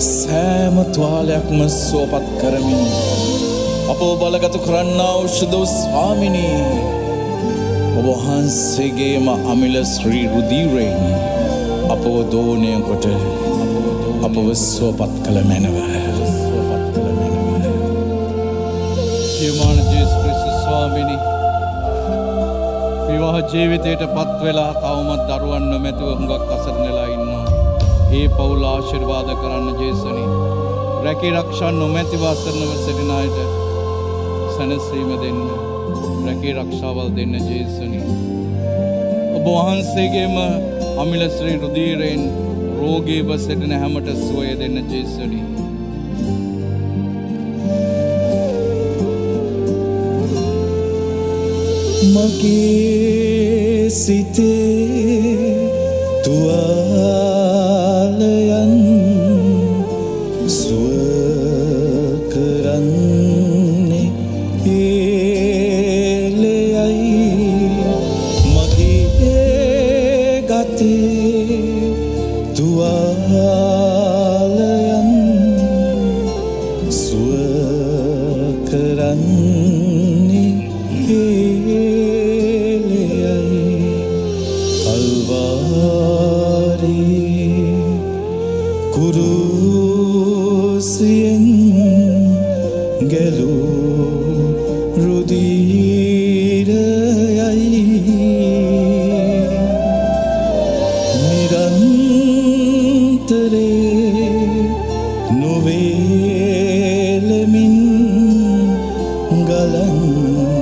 සෑම තුවාලයක්ම සුවපත් කරමින් අපව බලගත කරන්නා වූ ශුද්ධ ස්වාමිනී ඔබ වහන්සේගේම අමිල ශ්‍රී රුධිරයෙන් අපව දෝණය කොට අපව සුවපත් කළ මැනව. ජීවමාන ජේසුස් ක්‍රිස්තුස් ස්වාමිනී විවාහ ජීවිතයට පත් වෙලා තවමත් දරුවන් නොමැතිව හුඟක් අසරණලා ඉන්නවා. ඒ පවුල් ආශිර්වාද කරන්න ජේසුනි. රැකී රක්ෂා නොමැතිව අසරණව සිටින අයට සැනසීම දෙන්න. රැකී රක්ෂාවල් දෙන්න ජේසුනි. ඔබ වහන්සේගේම අමිල ශ්‍රී රුධිරයෙන් රෝගීව සිටින හැමට සුවය දෙන්න ජේසුනි. මගේ සිතේ තුවාලයන් සුව කරන්නේ ඒලෙයයි මගේ ගතේ තුවාලයන් සුව කරන්නේ කුරුසියෙන් ගැලූ රුධිරයයි නිරන්තරේ නොවේලමින් ගලන්නේ